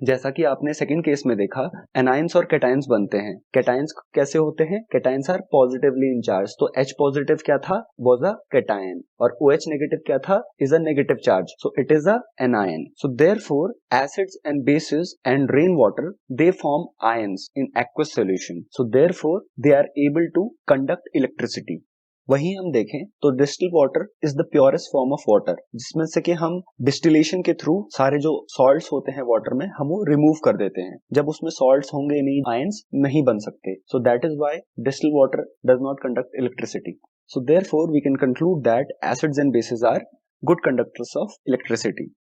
जैसा कि आपने सेकंड केस में देखा, एनायंस और कैटायंस बनते हैं। कैटायंस कैसे होते हैं? Cations are positively in charge. तो H पॉजिटिव क्या था? वाज अ कैटायन, और OH नेगेटिव क्या था? Is a negative charge, so it is a anion. So therefore acids and bases and rain water they form ions in aqueous solution, so therefore they are able to conduct electricity। वहीं हम देखें तो distil water is the purest form of water, जिसमें से कि हम डिस्टिलेशन के थ्रू सारे जो सॉल्ट्स होते हैं वाटर में हम वो रिमूव कर देते हैं। जब उसमें सॉल्ट्स होंगे नहीं, आयंस नहीं बन सकते, so that is why distil water does not conduct electricity. So therefore we can conclude that acids and bases are good conductors of electricity.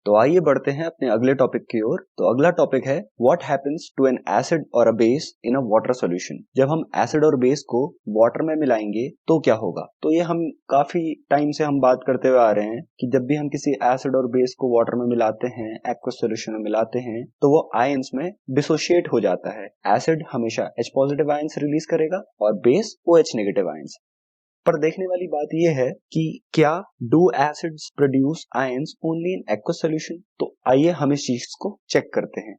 तो आइए बढ़ते हैं अपने अगले टॉपिक की ओर। तो अगला टॉपिक है what happens to an acid और a base in a water solution. जब हम एसिड और बेस को वाटर में मिलाएंगे तो क्या होगा? तो ये हम काफी टाइम से हम बात करते हुए आ रहे हैं कि जब भी हम किसी एसिड और बेस को वाटर में मिलाते हैं, एक्वस सॉल्यूशन में मिलाते हैं, तो वो आयंस में डिसोशिएट हो जाता है। एसिड हमेशा H पॉजिटिव आयंस रिलीज करेगा और बेस OH नेगेटिव आयंस। पर देखने वाली बात यह है कि क्या do acids produce ions only in aqueous solution? तो आइए हम इस चीज को चेक करते हैं।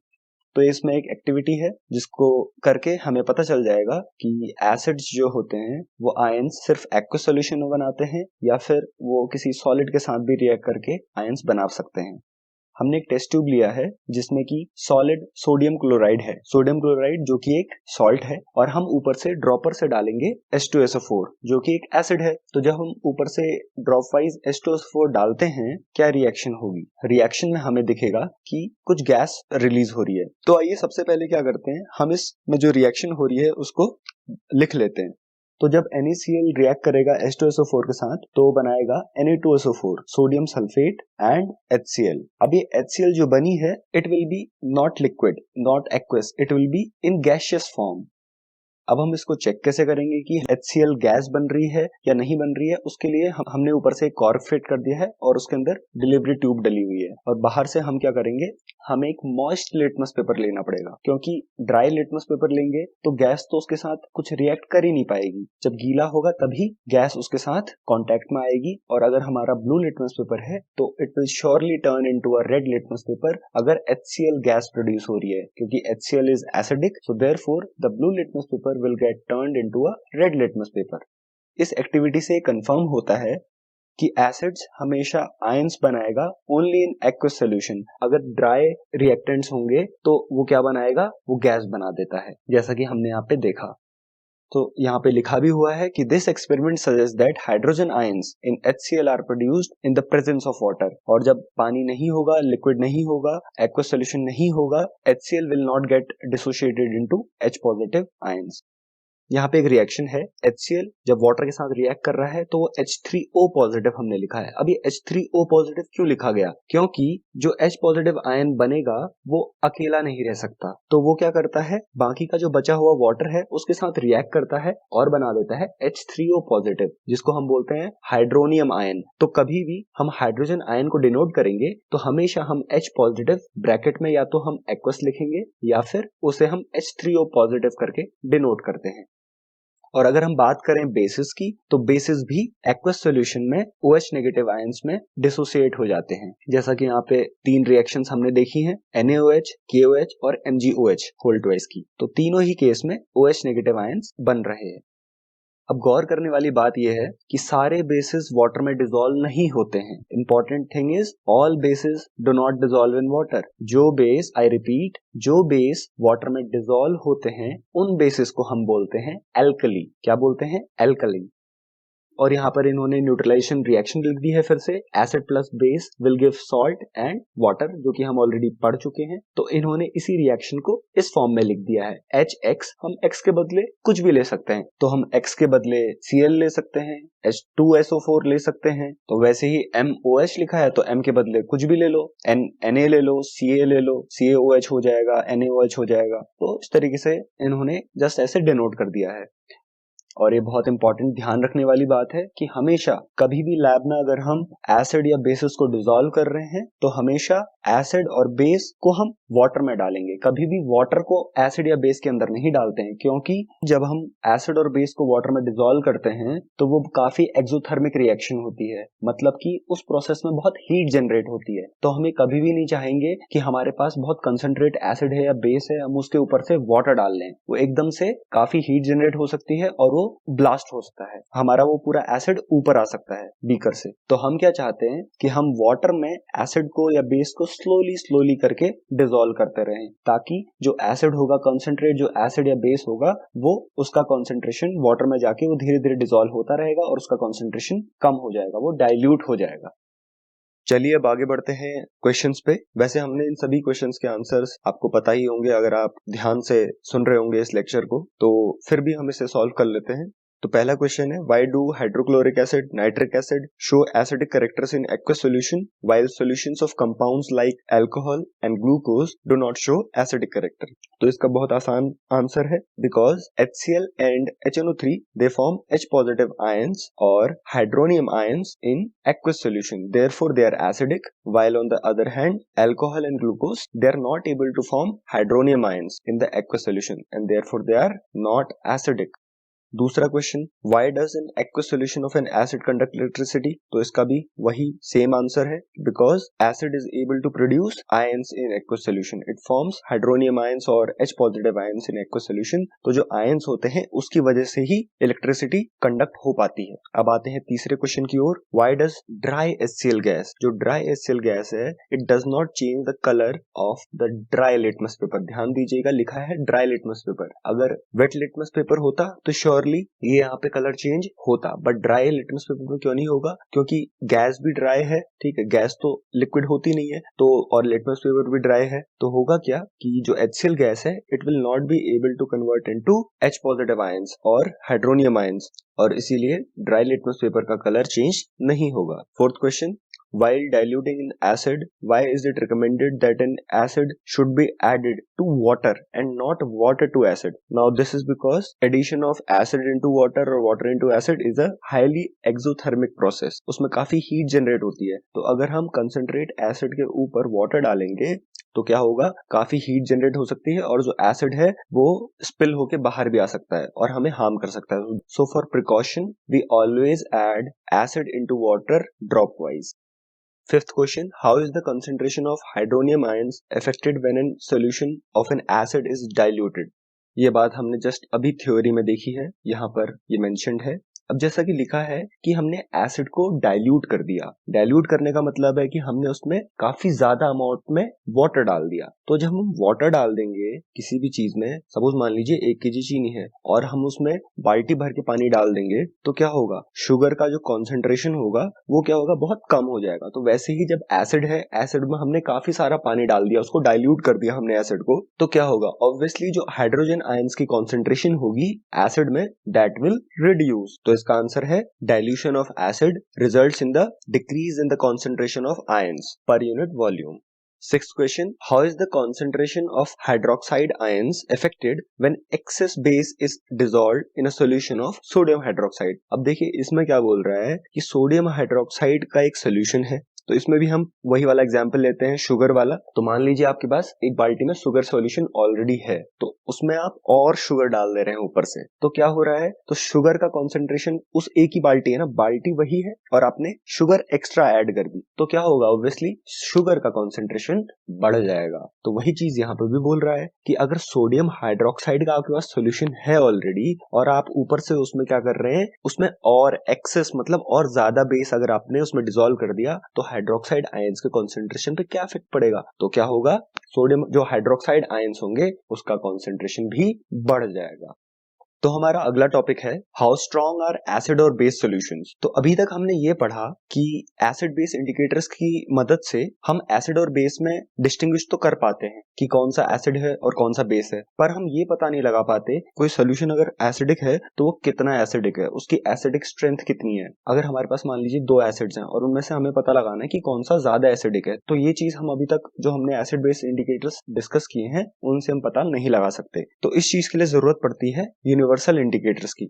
तो इसमें एक एक्टिविटी है जिसको करके हमें पता चल जाएगा कि एसिड्स जो होते हैं वो आयंस सिर्फ एक्वस सॉल्यूशन में बनाते हैं या फिर वो किसी सॉलिड के साथ भी रिएक्ट करके आयंस बना सकते हैं। हमने एक टेस्ट ट्यूब लिया है जिसमें कि सॉलिड सोडियम क्लोराइड है, सोडियम क्लोराइड जो कि एक सॉल्ट है, और हम ऊपर से ड्रॉपर से डालेंगे H2SO4 जो कि एक एसिड है। तो जब हम ऊपर से ड्रॉप वाइज H2SO4 डालते हैं, क्या रिएक्शन होगी? रिएक्शन में हमें दिखेगा कि कुछ गैस रिलीज हो रही है। तो आइए सबसे पहले क्या करते हैं, हम इसमें जो रिएक्शन हो रही है उसको लिख लेते हैं। तो जब NaCl रिएक्ट करेगा H2SO4 के साथ तो बनाएगा Na2SO4, sodium sulphate and HCl। अब ये HCl जो बनी है it will be not liquid, not aqueous, it will be in gaseous form. अब हम इसको चेक कैसे करेंगे कि HCl गैस बन रही है या नहीं बन रही है? उसके लिए हमने ऊपर से एक कॉर्क फिट कर दिया है और उसके अंदर डिलीवरी ट्यूब डली हुई है, और बाहर से हम क्या करेंगे, हमें एक मॉइस्ट लिटमस पेपर लेना पड़ेगा, क्योंकि ड्राई लिटमस पेपर लेंगे तो गैस तो उसके साथ कुछ रिएक्ट कर ही नहीं पाएगी। जब गीला होगा तभी गैस उसके साथ कांटेक्ट में आएगी, और अगर हमारा ब्लू लिटमस पेपर है तो it will surely turn into a red litmus paper अगर HCl गैस प्रोड्यूस हो रही है, क्योंकि HCl is acidic, so therefore the blue litmus paper will get turned into a red litmus paper. इस एक्टिविटी से कंफर्म होता है कि एसिड्स हमेशा आयंस बनाएगा ओनली इन एक्वस सॉल्यूशन। अगर ड्राई रिएक्टेंट्स होंगे तो वो क्या बनाएगा, वो गैस बना देता है, जैसा कि हमने यहाँ पे देखा। तो यहाँ पे लिखा भी हुआ है कि this experiment suggest that hydrogen ions in HCl are produced in the presence of water. और जब पानी नहीं होगा, लिक्विड नहीं होगा, एक्वस सॉल्यूशन नहीं होगा, HCl will not gate dissociated into H positive ions. यहाँ पे एक रिएक्शन है, HCl जब वाटर के साथ रिएक्ट कर रहा है तो वो H3O पॉजिटिव हमने लिखा है। अब ये H3O पॉजिटिव क्यों लिखा गया, क्योंकि जो H पॉजिटिव आयन बनेगा वो अकेला नहीं रह सकता, तो वो क्या करता है, बाकी का जो बचा हुआ वाटर है उसके साथ रिएक्ट करता है और बना देता है H3O पॉजिटिव, जिसको हम बोलते हैं हाइड्रोनियम आयन। तो कभी भी हम हाइड्रोजन आयन को डिनोट करेंगे तो हमेशा हम H पॉजिटिव ब्रैकेट में या तो हम एक्वस लिखेंगे या फिर उसे हम H3O पॉजिटिव करके डिनोट करते हैं। और अगर हम बात करें बेसिस की, तो बेसिस भी एक्वस सॉल्यूशन में OH नेगेटिव आयंस में डिसोसिएट हो जाते हैं, जैसा कि यहाँ पे 3 रिएक्शंस हमने देखी हैं, NaOH, KOH और MgOH होल ट्वाइस की। तो तीनों ही केस में OH नेगेटिव आयंस बन रहे हैं। अब गौर करने वाली बात यह है कि सारे बेसिस वाटर में डिसॉल्व नहीं होते हैं। Important thing is all basis do not dissolve in water. जो बेस, आई रिपीट, जो बेस वाटर में डिसॉल्व होते हैं उन बेसिस को हम बोलते हैं एल्कली। क्या बोलते हैं, एल्कली। और यहाँ पर इन्होंने न्यूट्रलाइजेशन रिएक्शन लिख दी है फिर से, acid plus base will give salt and water, जो कि हम ऑलरेडी पढ़ चुके हैं। तो इन्होंने इसी रिएक्शन को इस फॉर्म में लिख दिया है, HX। हम X के बदले कुछ भी ले सकते हैं, तो हम X के बदले Cl ले सकते हैं, H2SO4 ले सकते हैं। तो वैसे ही MOH लिखा है तो M के बदले कुछ भी ले लो, Na ले लो, Ca ले लो, CaOH हो जाएगा, NaOH हो जाएगा। तो इस तरीके से इन्होंने जस्ट ऐसे डिनोट कर दिया है। और ये बहुत इंपॉर्टेंट ध्यान रखने वाली बात है कि हमेशा कभी भी लैब में अगर हम एसिड या बेसिस को डिसॉल्व कर रहे हैं तो हमेशा एसिड और बेस को हम वाटर में डालेंगे, कभी भी वाटर को एसिड या बेस के अंदर नहीं डालते हैं, क्योंकि जब हम एसिड और बेस को वाटर में डिसॉल्व करते हैं तो वो काफी एक्सोथर्मिक रिएक्शन होती है, मतलब कि उस प्रोसेस में बहुत हीट जनरेट होती है। तो हमें कभी भी नहीं चाहेंगे कि हमारे पास बहुत कंसंट्रेट एसिड है या बेस है, हम उसके ऊपर से वाटर डाल लें, वो एकदम से काफी हीट जनरेट हो सकती है और ब्लास्ट हो सकता है, हमारा वो पूरा एसिड ऊपर आ सकता है बीकर से। तो हम क्या चाहते हैं कि हम वाटर में एसिड को या बेस को स्लोली करके डिसॉल्व करते रहें, ताकि जो एसिड होगा, कंसंट्रेट जो एसिड या बेस होगा, वो उसका कंसंट्रेशन वाटर में जाके वो धीरे धीरे डिसॉल्व होता रहेगा और उसका कंसंट्रेशन कम हो जाएगा, वो डाइल्यूट हो जाएगा। चलिए अब आगे बढ़ते हैं क्वेश्चंस पे। वैसे हमने इन सभी क्वेश्चंस के आंसर्स आपको पता ही होंगे अगर आप ध्यान से सुन रहे होंगे इस लेक्चर को, तो फिर भी हम इसे सॉल्व कर लेते हैं। तो पहला क्वेश्चन है, why do hydrochloric acid, nitric acid show acidic characters in aqueous solution while solutions of compounds like alcohol and glucose do not show acidic character. तो इसका बहुत आसान आंसर है, because HCl and HNO3 they form H positive ions और hydronium ions in aqueous solution, therefore they are acidic, while on the other hand alcohol and glucose they are not able to form hydronium ions in the aqueous solution and therefore they are not acidic. दूसरा question, why does an aqueous solution of an acid conduct electricity. तो इसका भी वही सेम आंसर है, because acid is able to produce ions in aqueous solution, it forms hydronium ions और H positive ions in aqueous solution. तो जो आयंस होते हैं उसकी वजह से ही इलेक्ट्रिसिटी कंडक्ट हो पाती है। अब आते हैं तीसरे क्वेश्चन की ओर, why does dry HCl gas, जो ड्राई HCl गैस है, it does not change the colour of the dry litmus paper. ध्यान दीजिएगा, लिखा है ड्राई लिटमस पेपर, अगर वेट लिटमस पेपर होता तो श्योरली ये यहाँ पे कलर चेंज होता, बट ड्राई लिटमस पेपर में क्यों नहीं होगा, क्योंकि गैस भी ड्राई है, ठीक है, गैस तो लिक्विड होती नहीं है, तो और लिटमस पेपर भी ड्राई है, तो होगा क्या कि जो HCl गैस है it will not be able to convert into H positive ions और हाइड्रोनियम आयंस, और इसीलिए ड्राई लिटमस पेपर का कलर चेंज नहीं होगा। Fourth question, While diluting an acid, why is it recommended that an acid should be added to water and not water to acid? Now this is because addition of acid into water or water into acid is a highly exothermic process. उसमें काफी हीट जनरेट होती है, तो अगर हम कंसंट्रेट एसिड के ऊपर वाटर डालेंगे तो क्या होगा, काफी हीट जनरेट हो सकती है और जो एसिड है वो स्पिल होके बाहर भी आ सकता है और हमें हार्म कर सकता है. So for precaution we always add acid into water dropwise. Fifth question, how is the concentration of hydronium ions affected when a solution of an acid is diluted? ये बात हमने जस्ट अभी थ्योरी में देखी है, यहाँ पर ये मेंशन्ड है. अब जैसा कि लिखा है कि हमने एसिड को डाइल्यूट कर दिया. डाइल्यूट करने का मतलब है कि हमने उसमें काफी ज्यादा अमाउंट में वाटर डाल दिया. तो जब हम वाटर डाल देंगे किसी भी चीज में, सपोज मान लीजिए 1 kg चीनी है और हम उसमें बाल्टी भर के पानी डाल देंगे, तो क्या होगा, शुगर का जो कॉन्सेंट्रेशन होगा वो क्या होगा, बहुत कम हो जाएगा. तो वैसे ही जब एसिड है, एसिड में हमने काफी सारा पानी डाल दिया, उसको डाइल्यूट कर दिया हमने एसिड को, तो क्या होगा, ऑब्वियसली जो हाइड्रोजन आयंस की कॉन्सेंट्रेशन होगी एसिड में दैट विल रिड्यूस. तो इसका आंसर है dilution of acid results in the decrease in the concentration of ions per unit volume. Sixth question, how is the concentration of hydroxide ions affected when excess base is dissolved in a solution of sodium hydroxide? अब देखिए इसमें क्या बोल रहा है कि सोडियम हाइड्रोक्साइड का एक सोल्यूशन है, तो इसमें भी हम वही वाला एग्जांपल लेते हैं, शुगर वाला. तो मान लीजिए आपके पास एक बाल्टी में शुगर सॉल्यूशन ऑलरेडी है, तो उसमें आप और शुगर डाल दे रहे हैं ऊपर से, तो क्या हो रहा है, तो शुगर का कॉन्सेंट्रेशन उस एक ही बाल्टी है ना, बाल्टी वही है और आपने शुगर एक्स्ट्रा ऐड कर दी, तो क्या होगा, ऑब्वियसली शुगर का कॉन्सेंट्रेशन बढ़ जाएगा. तो वही चीज यहाँ पे भी बोल रहा है कि अगर सोडियम हाइड्रोक्साइड का आपके पास सोल्यूशन है ऑलरेडी और आप ऊपर से उसमें क्या कर रहे हैं, उसमें और एक्सेस मतलब और ज्यादा बेस अगर आपने उसमें डिसॉल्व कर दिया, तो हाइड्रोक्साइड आयंस के कॉन्सेंट्रेशन पे क्या इफेक्ट पड़ेगा, तो क्या होगा, सोडियम जो हाइड्रोक्साइड आयंस होंगे उसका कॉन्सेंट्रेशन भी बढ़ जाएगा. तो हमारा अगला टॉपिक है हाउ स्ट्रॉन्ग आर एसिड और बेस सॉल्यूशंस. तो अभी तक हमने ये पढ़ा कि एसिड बेस इंडिकेटर्स की मदद से हम एसिड और बेस में डिस्टिंग्विश तो कर पाते हैं कि कौन सा एसिड है और कौन सा बेस है, पर हम ये पता नहीं लगा पाते कोई सोल्यूशन अगर एसिडिक है तो वो कितना एसिडिक है, उसकी एसिडिक स्ट्रेंथ कितनी है. अगर हमारे पास मान लीजिए 2 एसिड्स हैं और उनमें से हमें पता लगाना है कि कौन सा ज्यादा एसिडिक है, तो ये चीज हम अभी तक जो हमने एसिड बेस इंडिकेटर्स डिस्कस किए हैं उनसे हम पता नहीं लगा सकते. तो इस चीज के लिए जरूरत पड़ती है यूनिवर्सल इंडिकेटर्स की.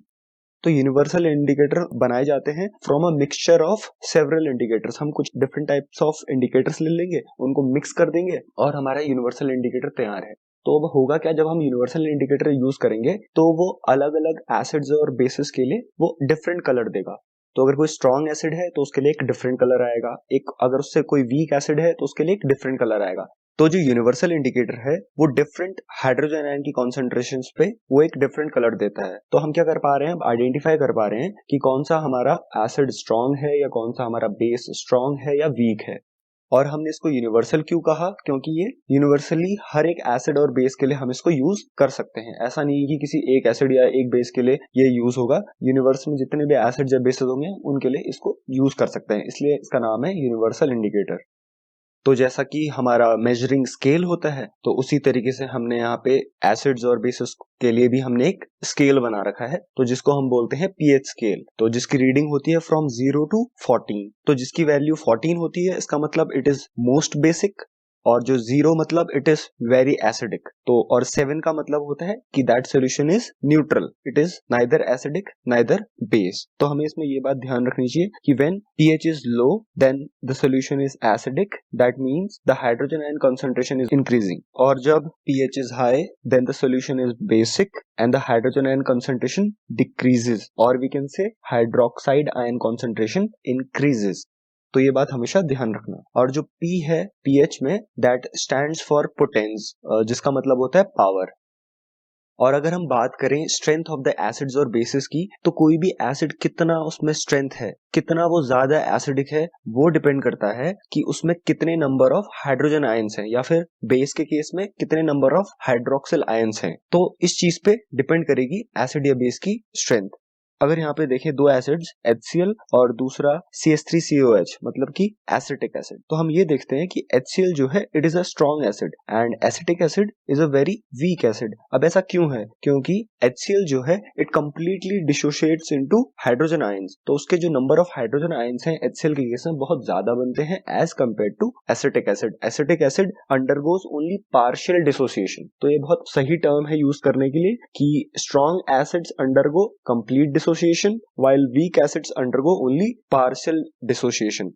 तो यूनिवर्सल इंडिकेटर बनाए जाते हैं from a mixture of several indicators. हम कुछ डिफरेंट टाइप्स ऑफ इंडिकेटर्स ले लेंगे, उनको मिक्स कर देंगे और हमारा यूनिवर्सल इंडिकेटर तैयार है. तो अब होगा क्या, जब हम यूनिवर्सल इंडिकेटर यूज करेंगे तो वो अलग अलग एसिड्स और बेसिस के लिए वो डिफरेंट कलर देगा. तो अगर कोई स्ट्रॉन्ग एसिड है तो उसके लिए एक डिफरेंट कलर आएगा, एक अगर उससे कोई वीक एसिड है तो उसके लिए एक डिफरेंट कलर आएगा. तो जो यूनिवर्सल इंडिकेटर है वो डिफरेंट हाइड्रोजन आयन की कॉन्सेंट्रेशंस पे वो एक डिफरेंट कलर देता है. तो हम क्या कर पा रहे हैं, आइडेंटिफाई कर पा रहे हैं कि कौन सा हमारा एसिड स्ट्रॉन्ग है या कौन सा हमारा बेस स्ट्रॉन्ग है या वीक है. और हमने इसको यूनिवर्सल क्यों कहा, क्योंकि ये यूनिवर्सली हर एक एसिड और बेस के लिए हम इसको यूज कर सकते हैं. ऐसा नहीं है कि किसी एक एसिड या एक बेस के लिए ये यूज होगा, यूनिवर्स में जितने भी एसिड या बेसेस होंगे उनके लिए इसको यूज कर सकते हैं, इसलिए इसका नाम है यूनिवर्सल इंडिकेटर. तो जैसा कि हमारा मेजरिंग स्केल होता है, तो उसी तरीके से हमने यहाँ पे एसिड्स और बेसिस के लिए भी हमने एक स्केल बना रखा है, तो जिसको हम बोलते हैं पीएच स्केल. तो जिसकी रीडिंग होती है फ्रॉम 0 to 14. तो जिसकी वैल्यू 14 होती है इसका मतलब इट इज मोस्ट बेसिक, और जो 0 मतलब इट इज वेरी एसिडिक. तो और 7 का मतलब होता है कि that solution is neutral, it is neither acidic neither base. तो हमें इसमें ये बात ध्यान रखनी चाहिए कि when pH is low then the solution is acidic, that means the hydrogen ion concentration is increasing. और जब pH is high then the solution is basic and the hydrogen ion concentration decreases, और we can say hydroxide ion concentration increases. तो ये बात हमेशा ध्यान रखना. और जो P है pH में, दैट स्टैंड्स फॉर पोटेंस, जिसका मतलब होता है पावर. और अगर हम बात करें स्ट्रेंथ ऑफ द एसिड्स और बेसिस की, तो कोई भी एसिड कितना उसमें स्ट्रेंथ है, कितना वो ज्यादा एसिडिक है, वो डिपेंड करता है कि उसमें कितने नंबर ऑफ हाइड्रोजन आयंस हैं, या फिर बेस के केस में कितने नंबर ऑफ हाइड्रोक्सिल आयंस हैं. तो इस चीज पे डिपेंड करेगी एसिड या बेस की स्ट्रेंथ. अगर यहाँ पे देखें दो एसिड्स HCl और दूसरा CH3COH मतलब कि एसिटिक एसिड, तो हम ये देखते हैं कि HCl जो है it is a strong acid and acetic acid is a very weak acid. अब ऐसा क्यों है? क्योंकि HCl जो है it completely dissociates into hydrogen ions, तो उसके जो नंबर ऑफ हाइड्रोजन आयंस हैं HCl के केस में बहुत ज्यादा बनते हैं as compare to acetic acid. Acetic acid undergoes only partial dissociation, तो ये बहुत सही टर्म है यूज करने के लिए कि strong acids undergo complete dissociation while weak acids undergo only partial dissociation।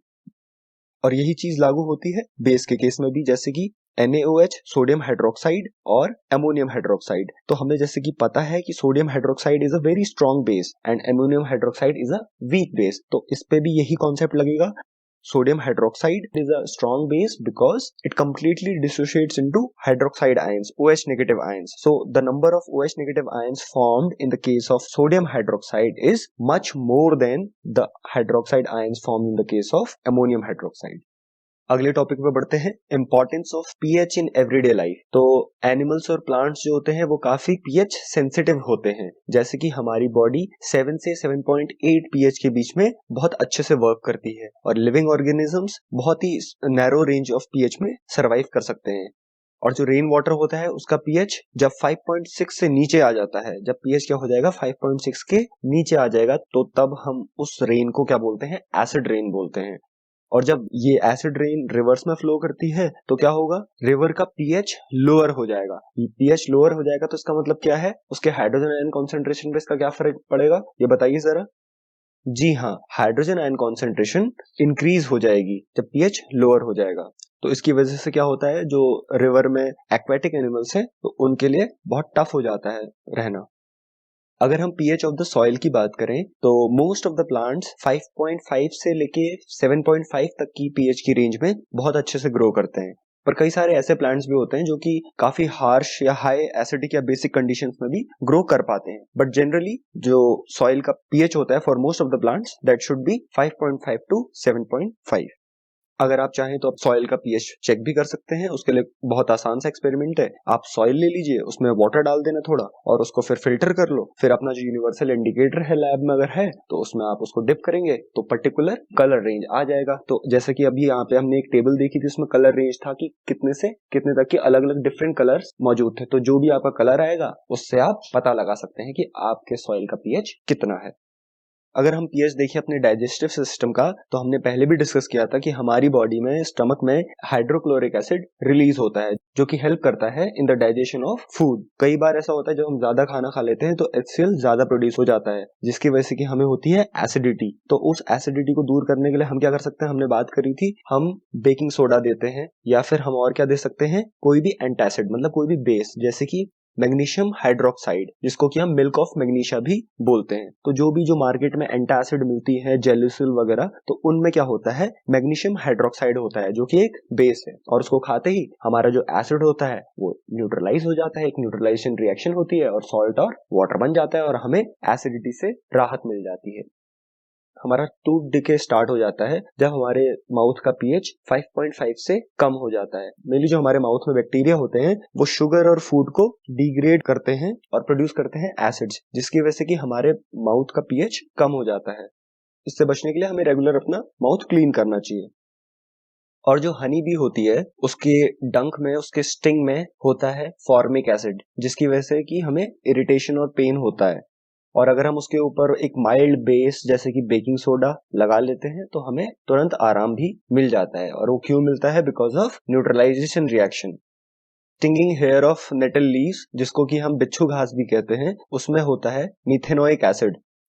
और यही चीज लागू होती है बेस के केस में भी, जैसे कि NaOH सोडियम हाइड्रोक्साइड और अमोनियम हाइड्रोक्साइड। तो हमें जैसे कि पता है कि sodium hydroxide is a very strong base and ammonium hydroxide is a weak base, तो इस पे भी यही कॉन्सेप्ट लगेगा। Sodium hydroxide is a strong base because it completely dissociates into hydroxide ions, OH negative ions. So the number of OH negative ions formed in the case of sodium hydroxide is much more than the hydroxide ions formed in the case of ammonium hydroxide. अगले टॉपिक पे बढ़ते हैं, importance of pH in everyday life. तो एनिमल्स और प्लांट्स जो होते हैं वो काफी पीएच सेंसिटिव होते हैं, जैसे कि हमारी बॉडी 7 से 7.8 पीएच के बीच में बहुत अच्छे से वर्क करती है और लिविंग ऑर्गेनिजम्स बहुत ही नैरो रेंज ऑफ पीएच में सरवाइव कर सकते हैं। और जो रेन वाटर होता है उसका पीएच जब 5.6 से नीचे आ जाता है, जब पीएच क्या हो जाएगा 5.6 के नीचे आ जाएगा, तो तब हम उस रेन को क्या बोलते हैं? एसिड रेन बोलते हैं। और जब ये एसिड रेन रिवर्स में फ्लो करती है तो क्या होगा? रिवर का पीएच लोअर हो जाएगा। पीएच लोअर हो जाएगा तो इसका मतलब क्या है? उसके हाइड्रोजन आयन कॉन्सेंट्रेशन पे इसका क्या फर्क पड़ेगा, ये बताइए जरा। जी हाँ, हाइड्रोजन आयन कॉन्सेंट्रेशन इंक्रीज हो जाएगी जब पीएच लोअर हो जाएगा। तो इसकी वजह से क्या होता है, जो रिवर में एक्वेटिक एनिमल्स हैं तो उनके लिए बहुत टफ हो जाता है रहना। अगर हम पीएच ऑफ द सॉइल की बात करें तो मोस्ट ऑफ द प्लांट्स 5.5 से लेके 7.5 तक की पीएच की रेंज में बहुत अच्छे से ग्रो करते हैं, पर कई सारे ऐसे प्लांट्स भी होते हैं जो कि काफी हार्श या हाई एसिडिक या बेसिक कंडीशंस में भी ग्रो कर पाते हैं। बट जनरली जो सॉइल का पीएच होता है for most of the plants that should be 5.5 to 7.5। अगर आप चाहें तो आप सॉइल का पीएच चेक भी कर सकते हैं। उसके लिए बहुत आसान सा एक्सपेरिमेंट है, आप सॉइल ले लीजिए, उसमें वाटर डाल देना थोड़ा और उसको फिर फिल्टर कर लो। फिर अपना जो यूनिवर्सल इंडिकेटर है लैब में अगर है तो उसमें आप उसको डिप करेंगे तो पर्टिकुलर कलर रेंज आ जाएगा। तो जैसे कि अभी यहाँ पे हमने एक टेबल देखी थी, उसमें कलर रेंज था कि कितने से कितने तक के अलग अलग डिफरेंट कलर्स मौजूद थे। तो जो भी आपका कलर आएगा उससे आप पता लगा सकते हैं कि आपके सॉइल का पीएच कितना है। अगर हम पीएच देखें अपने डाइजेस्टिव सिस्टम का, तो हमने पहले भी डिस्कस किया था कि हमारी बॉडी में स्टमक में हाइड्रोक्लोरिक एसिड रिलीज होता है जो कि हेल्प करता है in the digestion of food. कई बार ऐसा होता है जब हम ज्यादा खाना खा लेते हैं तो HCl ज्यादा प्रोड्यूस हो जाता है, जिसकी वजह से कि हमें होती है एसिडिटी। तो उस एसिडिटी को दूर करने के लिए हम क्या कर सकते हैं, हमने बात करी थी, हम बेकिंग सोडा देते हैं या फिर हम और क्या दे सकते हैं, कोई भी एंटासिड मतलब कोई भी बेस, जैसे कि मैग्नीशियम हाइड्रोक्साइड, जिसको कि हम मिल्क ऑफ मैग्नीशिया भी बोलते हैं। तो जो भी जो मार्केट में एंटासिड मिलती है, जेलुसिल वगैरह, तो उनमें क्या होता है, मैग्नीशियम हाइड्रोक्साइड होता है जो कि एक बेस है, और उसको खाते ही हमारा जो एसिड होता है वो न्यूट्रलाइज हो जाता है, एक न्यूट्रलाइजेशन रिएक्शन होती है और सॉल्ट और वाटर बन जाता है और हमें एसिडिटी से राहत मिल जाती है। हमारा टूथ डिके स्टार्ट हो जाता है जब हमारे माउथ का पीएच 5.5 से कम हो जाता है। मेनली जो हमारे माउथ में बैक्टीरिया होते हैं वो शुगर और फूड को डिग्रेड करते हैं और प्रोड्यूस करते हैं एसिड्स, जिसकी वजह से कि हमारे माउथ का पीएच कम हो जाता है। इससे बचने के लिए हमें रेगुलर अपना माउथ क्लीन करना चाहिए। और जो हनी बी होती है उसके डंक में, उसके स्टिंग में होता है फॉर्मिक एसिड, जिसकी वजह से कि हमें इरिटेशन और पेन होता है। और अगर हम उसके ऊपर एक माइल्ड बेस जैसे कि बेकिंग सोडा लगा लेते हैं तो हमें तुरंत आराम भी मिल जाता है। और वो क्यों मिलता है? Because of neutralisation reaction. Stinging hair of nettle leaves, जिसको कि हम बिच्छू घास भी कहते हैं, उसमें होता है मिथेनोइक एसिड।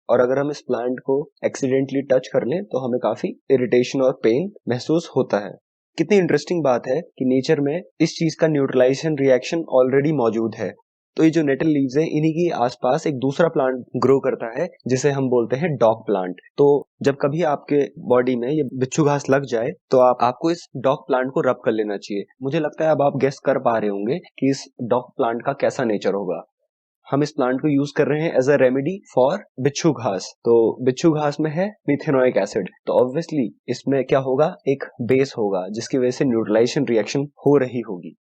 और अगर हम इस प्लांट को एक्सीडेंटली टच कर लें तो हमें काफी इरिटेशन और पेन महसूस होता है। कितनी इंटरेस्टिंग बात है कि नेचर में इस चीज का न्यूट्रलाइजेशन रिएक्शन ऑलरेडी मौजूद है। तो ये जो नेटल लीव्स हैं इन्हीं के आसपास एक दूसरा प्लांट ग्रो करता है जिसे हम बोलते हैं डॉग प्लांट। तो जब कभी आपके बॉडी में ये बिच्छू घास लग जाए तो आपको इस डॉग प्लांट को रब कर लेना चाहिए। मुझे लगता है अब आप गेस कर पा रहे होंगे कि इस डॉग प्लांट का कैसा नेचर होगा। हम इस प्लांट को यूज कर रहे हैं एज अ रेमेडी फॉर बिच्छू घास। तो बिच्छू घास में है मिथेनोइक एसिड, तो ऑब्वियसली इसमें क्या होगा, एक बेस होगा जिसकी वजह से न्यूट्रलाइजेशन रिएक्शन हो रही होगी।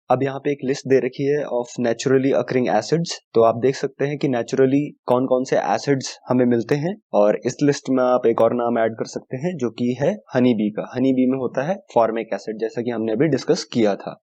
अब यहाँ पे एक लिस्ट दे रखी है ऑफ नेचुरली अकरिंग एसिड्स। तो आप देख सकते हैं कि नेचुरली कौन कौन से एसिड्स हमें मिलते हैं, और इस लिस्ट में आप एक और नाम ऐड कर सकते हैं जो कि है हनी बी का। हनी बी में होता है फॉर्मिक एसिड, जैसा कि हमने अभी डिस्कस किया था।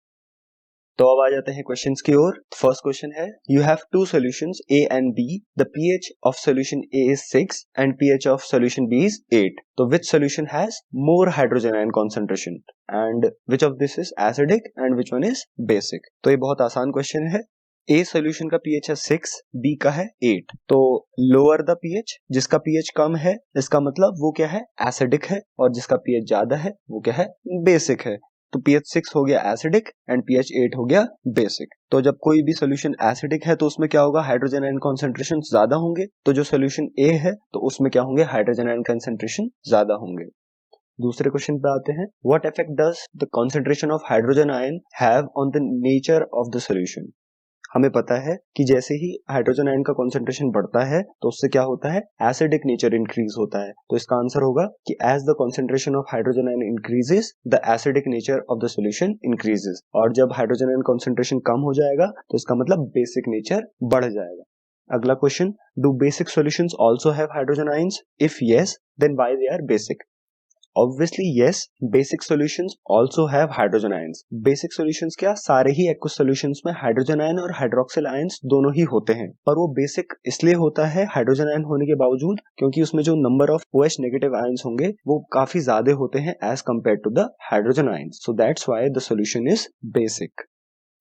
तो अब आ जाते हैं क्वेश्चंस की ओर। फर्स्ट क्वेश्चन है, you have two solutions A and B, the pH of solution A is 6 and pH of solution B is 8, तो which solution has more hydrogen ion concentration and which of this is acidic and which one is basic? तो ये बहुत आसान क्वेश्चन है। A सोल्यूशन का pH है 6, B का है 8। तो लोअर द pH, जिसका pH कम है इसका मतलब वो क्या है, एसिडिक है, और जिसका pH ज्यादा है वो क्या है, बेसिक है। तो pH 6 हो गया एसिडिक एंड pH 8 हो गया बेसिक। तो जब कोई भी सोल्यूशन एसिडिक है तो उसमें क्या होगा, हाइड्रोजन आयन कॉन्सेंट्रेशन ज्यादा होंगे। तो जो सोल्यूशन A है तो उसमें क्या होंगे, हाइड्रोजन आयन कॉन्सेंट्रेशन ज्यादा होंगे। दूसरे क्वेश्चन पे आते हैं, what effect does the concentration of hydrogen ion have on the nature of the solution? हमें पता है कि जैसे ही हाइड्रोजन आयन का कॉन्सेंट्रेशन बढ़ता है तो उससे क्या होता है, एसिडिक नेचर इंक्रीज होता है। तो इसका आंसर होगा कि as the concentration of hydrogen ion increases the acidic nature of the solution increases. और जब हाइड्रोजन आयन कॉन्सेंट्रेशन कम हो जाएगा तो इसका मतलब बेसिक नेचर बढ़ जाएगा। अगला question, do basic solutions also have hydrogen ions? If yes, then why they are basic? Obviously yes, basic solutions also have hydrogen ions. Basic solutions क्या, सारे ही aqueous solutions में हाइड्रोजन आयन और हाइड्रोक्सिल आयंस दोनों ही होते हैं, पर वो बेसिक इसलिए होता है हाइड्रोजन आयन होने के बावजूद क्योंकि उसमें जो number of OH negative ions होंगे वो काफी ज्यादा होते हैं as compare to the hydrogen ions. So that's why the solution is basic.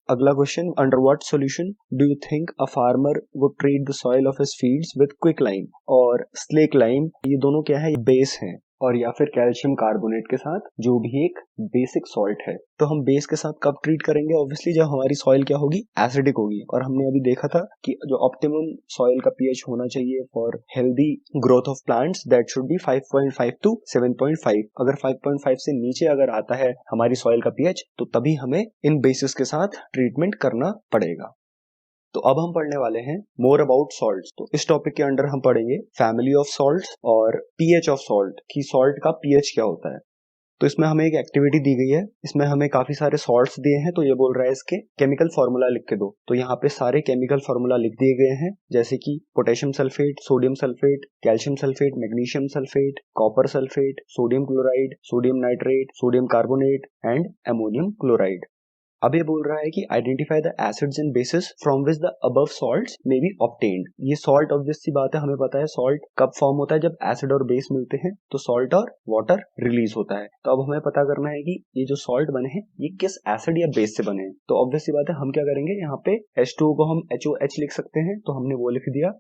अगला question, under what solution do you think a farmer would treat the soil of his fields with quick lime और स्लेक लाइम? ये दोनों क्या है, बेस हैं, और या फिर कैल्शियम कार्बोनेट के साथ जो भी एक बेसिक सॉल्ट है। तो हम बेस के साथ कब ट्रीट करेंगे, ऑब्वियसली जब हमारी सॉइल क्या होगी, एसिडिक होगी। और हमने अभी देखा था कि जो ऑप्टिमम सॉइल का पीएच होना चाहिए for healthy growth of plants, that should be 5.5 to 7.5। अगर 5.5 से नीचे अगर आता है हमारी सॉइल का पीएच तो तभी हमें इन बेसिस के साथ ट्रीटमेंट करना पड़ेगा। तो अब हम पढ़ने वाले हैं मोर अबाउट सॉल्ट्स। तो इस टॉपिक के अंडर हम पढ़ेंगे फैमिली ऑफ सॉल्ट्स और पीएच ऑफ सॉल्ट, की सॉल्ट का पीएच क्या होता है। तो इसमें हमें एक एक्टिविटी दी गई है, इसमें हमें काफी सारे सॉल्ट्स दिए हैं। तो ये बोल रहा है इसके केमिकल फार्मूला लिख के दो। तो यहाँ पे सारे केमिकल फार्मूला लिख दिए गए हैं, जैसे कि potassium sulphate, sodium sulphate, calcium sulphate, magnesium sulphate, copper sulphate, sodium chloride, sodium nitrate, sodium carbonate and ammonium chloride. अब ये बोल रहा है कि identify the acids and basis from which the above salts may be obtained. ये सॉल्ट ऑब्वियस सी बात है, हमें पता है सॉल्ट कब फॉर्म होता है, जब एसिड और बेस मिलते हैं तो सॉल्ट और वाटर रिलीज होता है। तो अब हमें पता करना है कि ये जो सॉल्ट बने हैं ये किस एसिड या बेस से बने हैं। तो ऑब्वियस सी बात है, हम क्या करेंगे, यहाँ पे H2O को हम HOH लिख सकते हैं, तो हमने वो लिख दिया,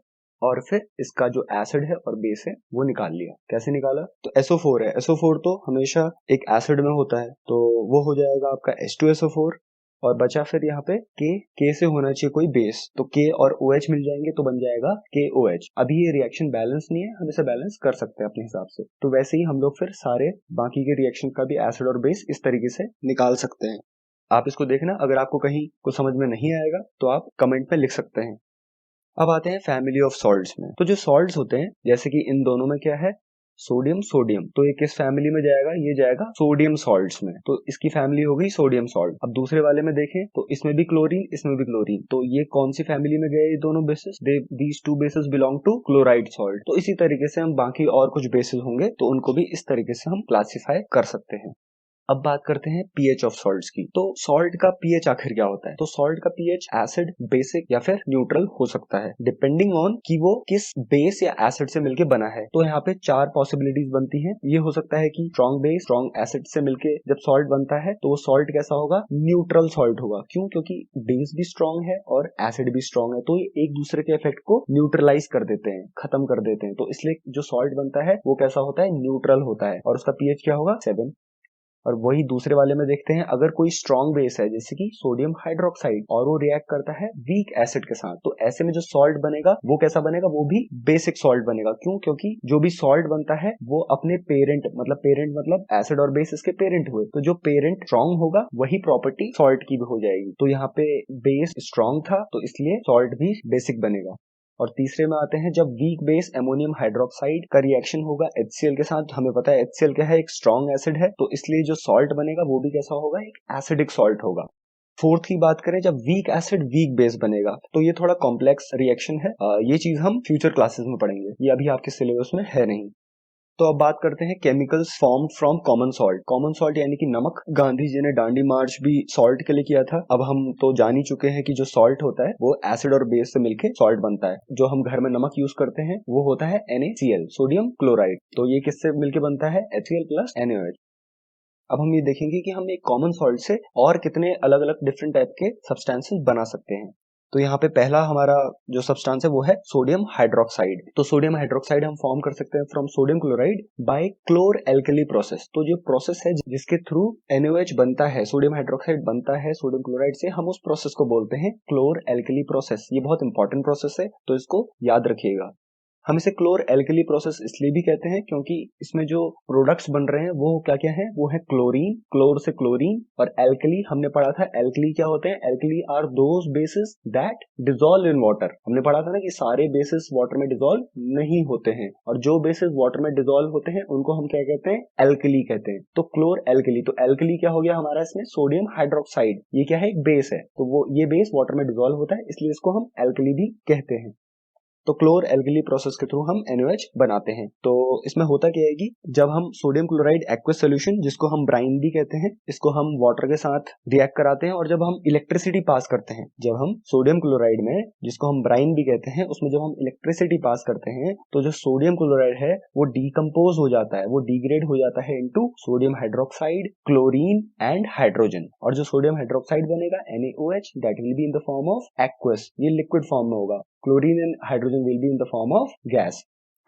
और फिर इसका जो एसिड है और बेस है वो निकाल लिया। कैसे निकाला, तो SO4 है, SO4 तो हमेशा एक एसिड में होता है, तो वो हो जाएगा आपका H2SO4, और बचा फिर यहाँ पे के से होना चाहिए कोई बेस, तो के और OH मिल जाएंगे तो बन जाएगा KOH। अभी ये रिएक्शन बैलेंस नहीं है, हम इसे बैलेंस कर सकते हैं अपने हिसाब से। तो वैसे ही हम लोग फिर सारे बाकी के रिएक्शन का भी एसिड और बेस इस तरीके से निकाल सकते हैं। आप इसको देखना, अगर आपको कहीं कुछ समझ में नहीं आएगा तो आप कमेंट में लिख सकते हैं। अब आते हैं फैमिली ऑफ सॉल्ट्स में। तो जो सॉल्ट्स होते हैं, जैसे कि इन दोनों में क्या है, सोडियम सोडियम, तो ये किस फैमिली में जाएगा, ये जाएगा सोडियम सॉल्ट्स में। तो इसकी फैमिली हो गई सोडियम सॉल्ट। अब दूसरे वाले में देखें तो इसमें भी क्लोरीन, इसमें भी क्लोरीन, तो ये कौन सी फैमिली में गए, ये दोनों bases, these two bases belong to chloride salt. तो इसी तरीके से हम बाकी और कुछ बेसिस होंगे तो उनको भी इस तरीके से हम क्लासिफाई कर सकते हैं। अब बात करते हैं पीएच ऑफ सॉल्ट्स की। तो सॉल्ट का पीएच आखिर क्या होता है, तो सॉल्ट का पीएच एसिड, बेसिक या फिर न्यूट्रल हो सकता है, डिपेंडिंग ऑन कि वो किस बेस या एसिड से मिलके बना है। तो यहाँ पे 4 पॉसिबिलिटीज बनती हैं। ये हो सकता है कि स्ट्रॉन्ग बेस स्ट्रॉन्ग एसिड से मिलके जब सॉल्ट बनता है तो वो सॉल्ट कैसा होगा, न्यूट्रल सॉल्ट होगा। क्यों, क्योंकि बेस भी स्ट्रॉन्ग है और एसिड भी स्ट्रॉन्ग है, तो ये एक दूसरे के इफेक्ट को न्यूट्रलाइज कर देते हैं, खत्म कर देते हैं। तो इसलिए जो सॉल्ट बनता है वो कैसा होता है, न्यूट्रल होता है, और उसका पीएच क्या होगा, 7। और वही दूसरे वाले में देखते हैं, अगर कोई स्ट्रॉन्ग बेस है जैसे कि सोडियम हाइड्रोक्साइड और वो रिएक्ट करता है वीक एसिड के साथ, तो ऐसे में जो सॉल्ट बनेगा वो कैसा बनेगा, वो भी बेसिक सॉल्ट बनेगा। क्यों, क्योंकि जो भी सॉल्ट बनता है वो अपने पेरेंट मतलब एसिड और बेस इसके पेरेंट हुए, तो जो पेरेंट स्ट्रॉन्ग होगा वही प्रॉपर्टी सॉल्ट की भी हो जाएगी। तो यहाँ पे बेस स्ट्रॉन्ग था तो इसलिए सॉल्ट भी बेसिक बनेगा। और तीसरे में आते हैं, जब वीक बेस अमोनियम हाइड्रोक्साइड का रिएक्शन होगा HCl के साथ, हमें पता है HCl क्या है, एक स्ट्रॉन्ग एसिड है, तो इसलिए जो सॉल्ट बनेगा वो भी कैसा होगा, एक एसिडिक सॉल्ट होगा। फोर्थ की बात करें, जब वीक एसिड वीक बेस बनेगा, तो ये थोड़ा कॉम्प्लेक्स रिएक्शन है। ये चीज हम फ्यूचर क्लासेस में पढ़ेंगे, ये अभी आपके सिलेबस में है नहीं। तो अब बात करते हैं chemicals form from common salt. Common salt यानी कि नमक। गांधी जी ने दांडी मार्च भी सॉल्ट के लिए किया था। अब हम तो जान ही चुके हैं कि जो सॉल्ट होता है वो एसिड और बेस से मिलके सॉल्ट बनता है। जो हम घर में नमक यूज करते हैं वो होता है NaCl, सोडियम क्लोराइड। तो ये किससे मिलके बनता है? HCl plus NaOH। अब हम ये देखेंगे कि हम एक कॉमन सॉल्ट से और कितने अलग अलग डिफरेंट टाइप के सब्सटेंसेस बना सकते हैं। तो यहाँ पे पहला हमारा जो सब्सटेंस है वो है सोडियम हाइड्रोक्साइड। तो सोडियम हाइड्रोक्साइड हम फॉर्म कर सकते हैं from sodium chloride by chlor alkali process. तो जो प्रोसेस है जिसके थ्रू NaOH बनता है, सोडियम हाइड्रोक्साइड बनता है सोडियम क्लोराइड से, हम उस प्रोसेस को बोलते हैं क्लोर एल्कली प्रोसेस। ये बहुत इंपॉर्टेंट प्रोसेस है, तो इसको याद रखिएगा। हम इसे क्लोर एल्कली प्रोसेस इसलिए भी कहते हैं क्योंकि इसमें जो प्रोडक्ट्स बन रहे हैं वो क्या क्या है? वो है क्लोरीन, क्लोर से क्लोरीन, और एल्कली हमने पढ़ा था। एल्कली क्या होते हैं? Alkali are those bases that dissolve in water. हमने पढ़ा था ना कि सारे बेसिस वाटर में डिसॉल्व नहीं होते हैं, और जो बेसिस वाटर में डिसॉल्व होते हैं उनको हम क्या कहते हैं? एल्कली कहते हैं। तो क्लोर एल्कली, तो एल्कली क्या हो गया हमारा इसमें? Sodium hydroxide. ये क्या है? एक बेस है, तो वो ये बेस वाटर में डिसॉल्व होता है, इसलिए इसको हम एल्कली भी कहते हैं। तो क्लोर एल्कली प्रोसेस के थ्रू हम NaOH बनाते हैं। तो इसमें होता क्या है कि जब हम सोडियम क्लोराइड एक्वस सोल्यूशन, जिसको हम ब्राइन भी कहते हैं, इसको हम वाटर के साथ रिएक्ट कराते हैं, और जब हम इलेक्ट्रिसिटी पास करते हैं, जब हम सोडियम क्लोराइड में, जिसको हम ब्राइन भी कहते हैं, उसमें जब हम इलेक्ट्रिसिटी पास करते हैं, तो जो सोडियम क्लोराइड है वो डीकम्पोज हो जाता है, वो डिग्रेड हो जाता है into sodium hydroxide, chlorine and hydrogen. और जो सोडियम हाइड्रोक्साइड बनेगा NaOH, that will be in the form of aqueous. ये लिक्विड फॉर्म में होगा। Chlorine and hydrogen will be in the form of gas.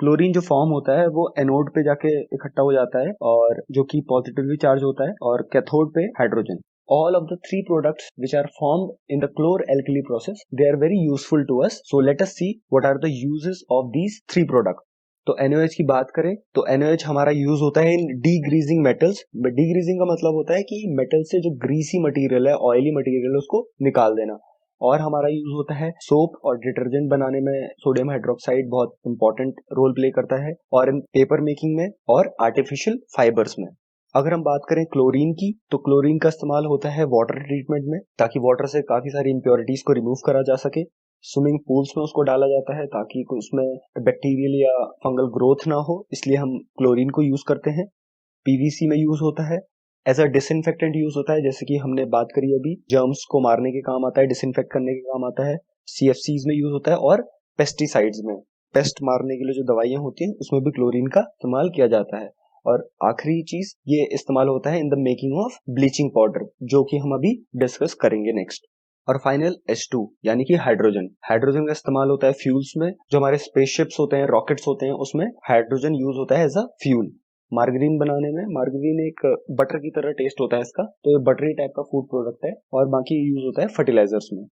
Chlorine जो फॉर्म होता है वो एनोड पे जाके इकट्ठा हो जाता है, और जो कि पॉजिटिवली चार्ज होता है, और कैथोड पे hydrogen. All of the three products which are formed in the chlor-alkali process, they are very useful to us. So let us see what are the uses of these three products. तो NaOH की बात करें तो NaOH हमारा यूज होता है इन डीग्रीजिंग मेटल्स। डीग्रीजिंग का मतलब होता है कि मेटल से जो ग्रीसी मटेरियल है, ऑयली मटेरियल है, उसको निकाल देना। और हमारा यूज होता है सोप और डिटर्जेंट बनाने में। सोडियम हाइड्रोक्साइड बहुत इंपॉर्टेंट रोल प्ले करता है, और इन पेपर मेकिंग में और आर्टिफिशियल फाइबर्स में। अगर हम बात करें क्लोरीन की, तो क्लोरीन का इस्तेमाल होता है वाटर ट्रीटमेंट में, ताकि वाटर से काफी सारी इंप्योरिटीज को रिमूव करा जा सके। स्विमिंग पूल्स में उसको डाला जाता है ताकि उसमें बैक्टीरियल या फंगल ग्रोथ ना हो, इसलिए हम क्लोरीन को यूज करते हैं। PVC में यूज होता है। एज अ डिसइंफेक्टेंट यूज होता है, जैसे कि हमने बात करी अभी, जर्म्स को मारने के काम आता है, डिसइंफेक्ट करने के काम आता है। CFCs में यूज होता है, और पेस्टिसाइड्स में, पेस्ट मारने के लिए जो दवाइयां होती हैं उसमें भी क्लोरीन का इस्तेमाल किया जाता है। और आखिरी चीज ये इस्तेमाल होता है in the making of bleaching powder, जो कि हम अभी डिस्कस करेंगे नेक्स्ट। और फाइनल H2 यानी कि हाइड्रोजन। हाइड्रोजन का इस्तेमाल होता है फ्यूल्स में। जो हमारे स्पेसशिप्स होते हैं, रॉकेट्स होते हैं, उसमें हाइड्रोजन यूज होता है एज अ फ्यूल। मार्गरीन बनाने में, मार्गरीन एक बटर की तरह टेस्ट होता है इसका, तो ये बटरी टाइप का फूड प्रोडक्ट है, और बाकी यूज होता है फर्टिलाइजर्स में।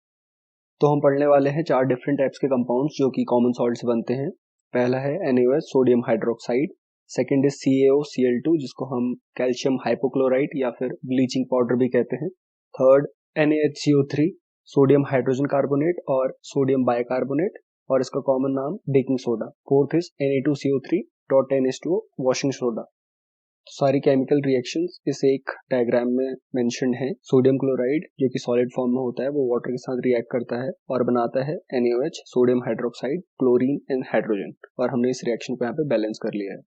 तो हम पढ़ने वाले हैं 4 डिफरेंट टाइप्स के कंपाउंड्स जो कि कॉमन सॉल्ट से बनते हैं। पहला है NaOH, sodium hydroxide. Second is CaOCl2, जिसको हम कैल्शियम हाइपोक्लोराइड या फिर ब्लीचिंग पाउडर भी कहते हैं। Third NaHCO3, sodium hydrogen carbonate और सोडियम बाइकार्बोनेट, और इसका कॉमन नाम baking soda. Fourth is Na2CO3.10H2O, washing soda. सारी केमिकल रिएक्शंस इस एक डायग्राम में मेंशन्ड है। सोडियम क्लोराइड जो कि सॉलिड फॉर्म में होता है, वो वाटर के साथ रिएक्ट करता है और बनाता है NaOH, sodium hydroxide, chlorine and hydrogen, और हमने इस रिएक्शन को यहाँ पे बैलेंस कर लिया है।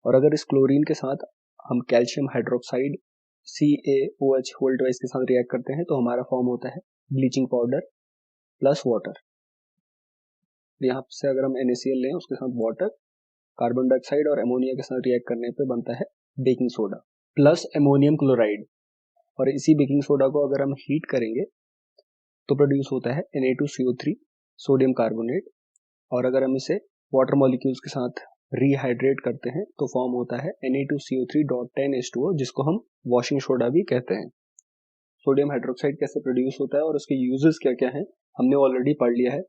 और अगर इस क्लोरीन के साथ हम calcium hydroxide CaOH whole twice के साथ रिएक्ट करते हैं, तो हमारा फॉर्म होता है ब्लीचिंग पाउडर प्लस वाटर। यहाँ से अगर हम NaCl लें, उसके साथ वाटर, कार्बन डाइऑक्साइड और अमोनिया के साथ रिएक्ट करने पे बनता है baking soda plus ammonium chloride. और इसी बेकिंग सोडा को अगर हम हीट करेंगे तो प्रोड्यूस होता है Na2CO3, सोडियम कार्बोनेट। और अगर हम इसे वाटर मॉलिक्यूल्स के साथ रीहाइड्रेट करते हैं तो फॉर्म होता है Na2CO3.10H2O, जिसको हम वॉशिंग सोडा भी कहते हैं। सोडियम हाइड्रोक्साइड कैसे प्रोड्यूस होता है और उसके यूजेस क्या क्या हैं हमने ऑलरेडी पढ़ लिया है।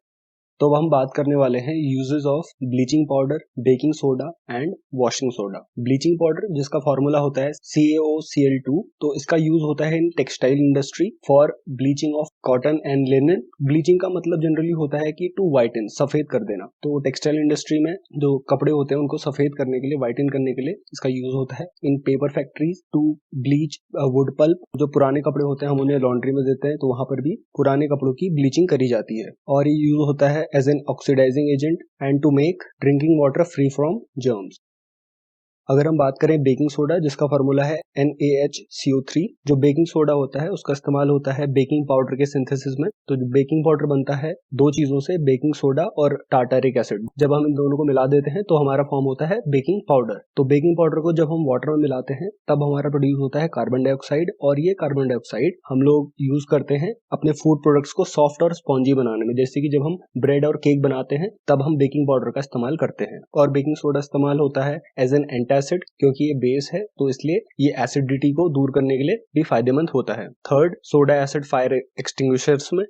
तो अब हम बात करने वाले हैं uses of bleaching powder, baking soda and washing soda. Bleaching powder जिसका फॉर्मूला होता है CaOCl2, तो इसका यूज होता है in textile industry for bleaching of cotton and linen. Bleaching का मतलब जनरली होता है कि टू वाइटन, सफेद कर देना। तो टेक्सटाइल इंडस्ट्री में जो कपड़े होते हैं उनको सफेद करने के लिए, वाइटन करने के लिए इसका यूज होता है। In paper factories to bleach wood pulp, जो पुराने कपड़े होते हैं हम उन्हें लॉन्ड्री में देते हैं, तो वहां पर भी पुराने कपड़ों की ब्लीचिंग करी जाती है। और ये यूज होता है as an oxidising agent and to make drinking water free from germs. अगर हम बात करें बेकिंग सोडा जिसका फॉर्मूला है NaHCO3, जो बेकिंग सोडा होता है उसका इस्तेमाल होता है बेकिंग पाउडर के सिंथेसिस में। तो जो बेकिंग पाउडर बनता है दो चीजों से, बेकिंग सोडा और टार्टारिक एसिड। जब हम इन दोनों को मिला देते हैं तो हमारा फॉर्म होता है बेकिंग पाउडर। तो बेकिंग पाउडर को जब हम वाटर में मिलाते हैं तब हमारा प्रोड्यूस होता है कार्बन डाइऑक्साइड, और ये कार्बन डाइऑक्साइड हम लोग यूज करते हैं अपने फूड प्रोडक्ट्स को सॉफ्ट और स्पॉन्जी बनाने में। जैसे कि जब हम ब्रेड और केक बनाते हैं तब हम बेकिंग पाउडर का इस्तेमाल करते हैं। और बेकिंग सोडा इस्तेमाल होता है एज एन एंटासिड, क्योंकि ये बेस है तो इसलिए ये एसिडिटी को दूर करने के लिए भी फायदेमंद होता है। Third, soda acid fire extinguishers में।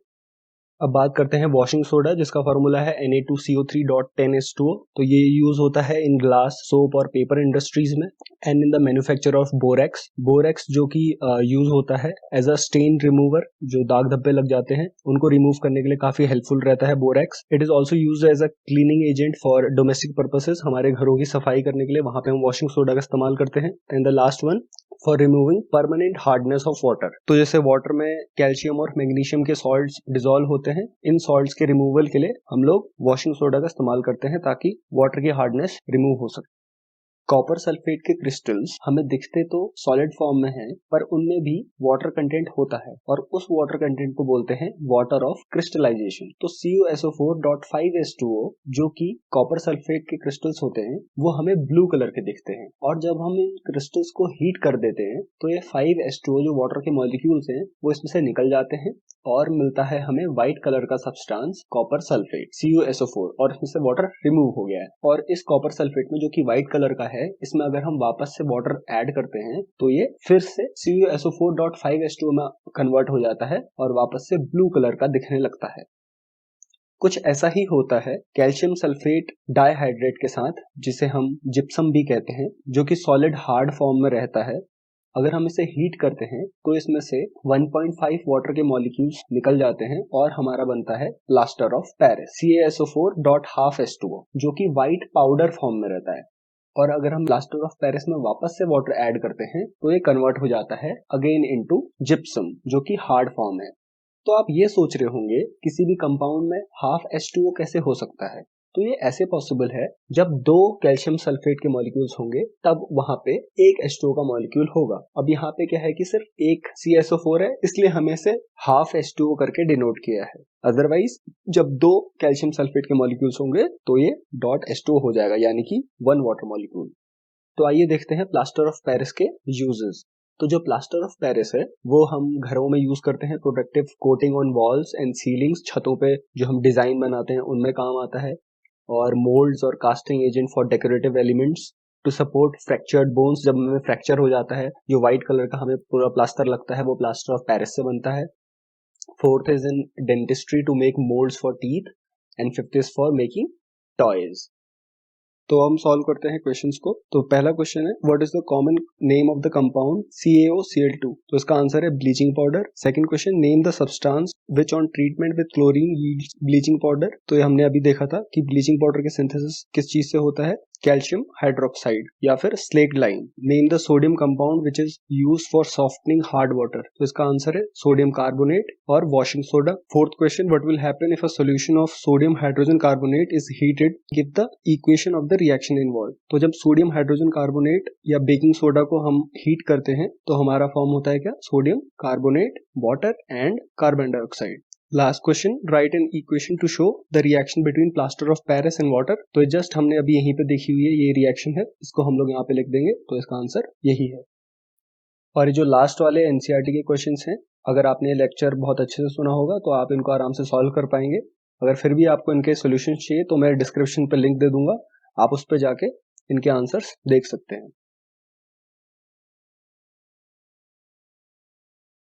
अब बात करते हैं वॉशिंग सोडा जिसका फॉर्मूला है Na2CO3.10H2O। तो ये यूज होता है इन ग्लास, सोप और पेपर इंडस्ट्रीज में and in the manufacture of borax. Borax जो कि यूज होता है एज अ स्टेन रिमूवर, जो दाग धब्बे लग जाते हैं उनको रिमूव करने के लिए काफी हेल्पफुल रहता है borax. It is also use as a cleaning agent for domestic purposes, हमारे घरों की सफाई करने के लिए वहां पे हम वॉशिंग सोडा का इस्तेमाल करते हैं। And the last one, for removing permanent hardness of water. तो जैसे वाटर में कैल्शियम और मैग्नीशियम के सॉल्ट्स डिसॉल्व होते हैं, इन सॉल्ट्स के रिमूवल के लिए हम लोग वॉशिंग सोडा का इस्तेमाल करते हैं ताकि वाटर की हार्डनेस रिमूव हो सके। कॉपर सल्फेट के क्रिस्टल्स हमें दिखते तो सॉलिड फॉर्म में हैं, पर उनमें भी वाटर कंटेंट होता है और उस वाटर कंटेंट को बोलते हैं वाटर ऑफ क्रिस्टलाइजेशन। तो CuSO4.5H2O जो कि कॉपर सल्फेट के क्रिस्टल्स होते हैं वो हमें ब्लू कलर के दिखते हैं, और जब हम इन क्रिस्टल्स को हीट कर देते हैं तो ये 5H2O जो वाटर के मॉलिक्यूल्स हैं वो इसमें से निकल जाते हैं और मिलता है हमें व्हाइट कलर का सब्सटेंस कॉपर सल्फेट CuSO4, और इसमें से वाटर रिमूव हो गया है। और इस कॉपर सल्फेट में जो कि व्हाइट कलर का है, इसमें अगर हम वापस से वाटर ऐड करते हैं तो ये फिर से CuSO4.5H2O में कन्वर्ट हो जाता है और वापस से ब्लू कलर का दिखने लगता है। कुछ ऐसा ही होता है कैल्शियम सल्फेट डाइहाइड्रेट के साथ, जिसे हम जिप्सम भी कहते हैं, जो कि सॉलिड हार्ड फॉर्म में रहता है। अगर हम इसे हीट करते हैं तो इसमें से 1.5 वाटर के मॉलिक्यूल्स निकल जाते हैं और हमारा बनता है प्लास्टर ऑफ पेरिस CaSO4.5H2O, जो कि व्हाइट पाउडर फॉर्म में रहता है। और अगर हम प्लास्टर ऑफ पेरिस में वापस से वाटर ऐड करते हैं तो ये कन्वर्ट हो जाता है अगेन इनटू जिप्सम, जो कि हार्ड फॉर्म है। तो आप ये सोच रहे होंगे किसी भी कंपाउंड में हाफ H2O कैसे हो सकता है? तो ये ऐसे पॉसिबल है, जब दो कैल्शियम सल्फेट के मॉलिक्यूल्स होंगे तब वहां पे एक H2O का मॉलिक्यूल होगा। अब यहाँ पे क्या है कि सिर्फ एक CaSO4 है, इसलिए हमें से हाफ H2O करके डिनोट किया है। अदरवाइज जब दो कैल्शियम सल्फेट के मॉलिक्यूल्स होंगे तो ये .H2O हो जाएगा, यानी कि वन वाटर मॉलिक्यूल। तो आइए देखते हैं प्लास्टर ऑफ पेरिस के यूजेस। तो जो प्लास्टर ऑफ पेरिस है वो हम घरों में यूज करते हैं protective coating on walls and ceilings, छतों पे जो हम डिजाइन बनाते हैं उनमें काम आता है। और मोल्ड्स और casting agent for decorative elements to support fractured bones. जब हमें फ्रैक्चर हो जाता है, जो व्हाइट कलर का हमें पूरा प्लास्टर लगता है वो प्लास्टर ऑफ पेरिस से बनता है। Fourth is in dentistry to make moulds for teeth, and fifth is for making toys. तो हम सॉल्व करते हैं क्वेश्चंस को। तो पहला क्वेश्चन है, what is the common name of the compound CaOCl2? तो इसका आंसर है bleaching powder. Second question, name the substance which on treatment with chlorine yields bleaching powder. तो ये हमने अभी देखा था कि ब्लीचिंग पाउडर के सिंथेसिस किस चीज से होता है, कैल्शियम हाइड्रोक्साइड या फिर slaked lime. Name the sodium compound which is used for softening hard water. तो इसका आंसर है सोडियम कार्बोनेट और washing soda. Fourth question, what will happen if a solution of sodium hydrogen carbonate is heated, give the equation of the reaction involve. तो जब सोडियम हाइड्रोजन कार्बोनेट या बेकिंग सोडा को हम हीट करते हैं तो हमारा फॉर्म होता है क्या, sodium carbonate, water and carbon dioxide. Last question, right an equation two show the reaction between plaster of Paris and water. तो जस्ट हमने अभी यहीं पे देखी हुई है, ये रिएक्शन है, इसको हम लोग यहाँ पे लिख देंगे, तो इसका आंसर यही है। और ये जो लास्ट वाले एनसीईआरटी के क्वेश्चंस हैं, अगर आपने लेक्चर बहुत अच्छे से सुना होगा तो आप इनको आराम से सॉल्व कर पाएंगे। अगर फिर भी आपको इनके सॉल्यूशन चाहिए तो मैं डिस्क्रिप्शन पे लिंक दे दूंगा, आप उस पर जाके इनके आंसर्स देख सकते हैं।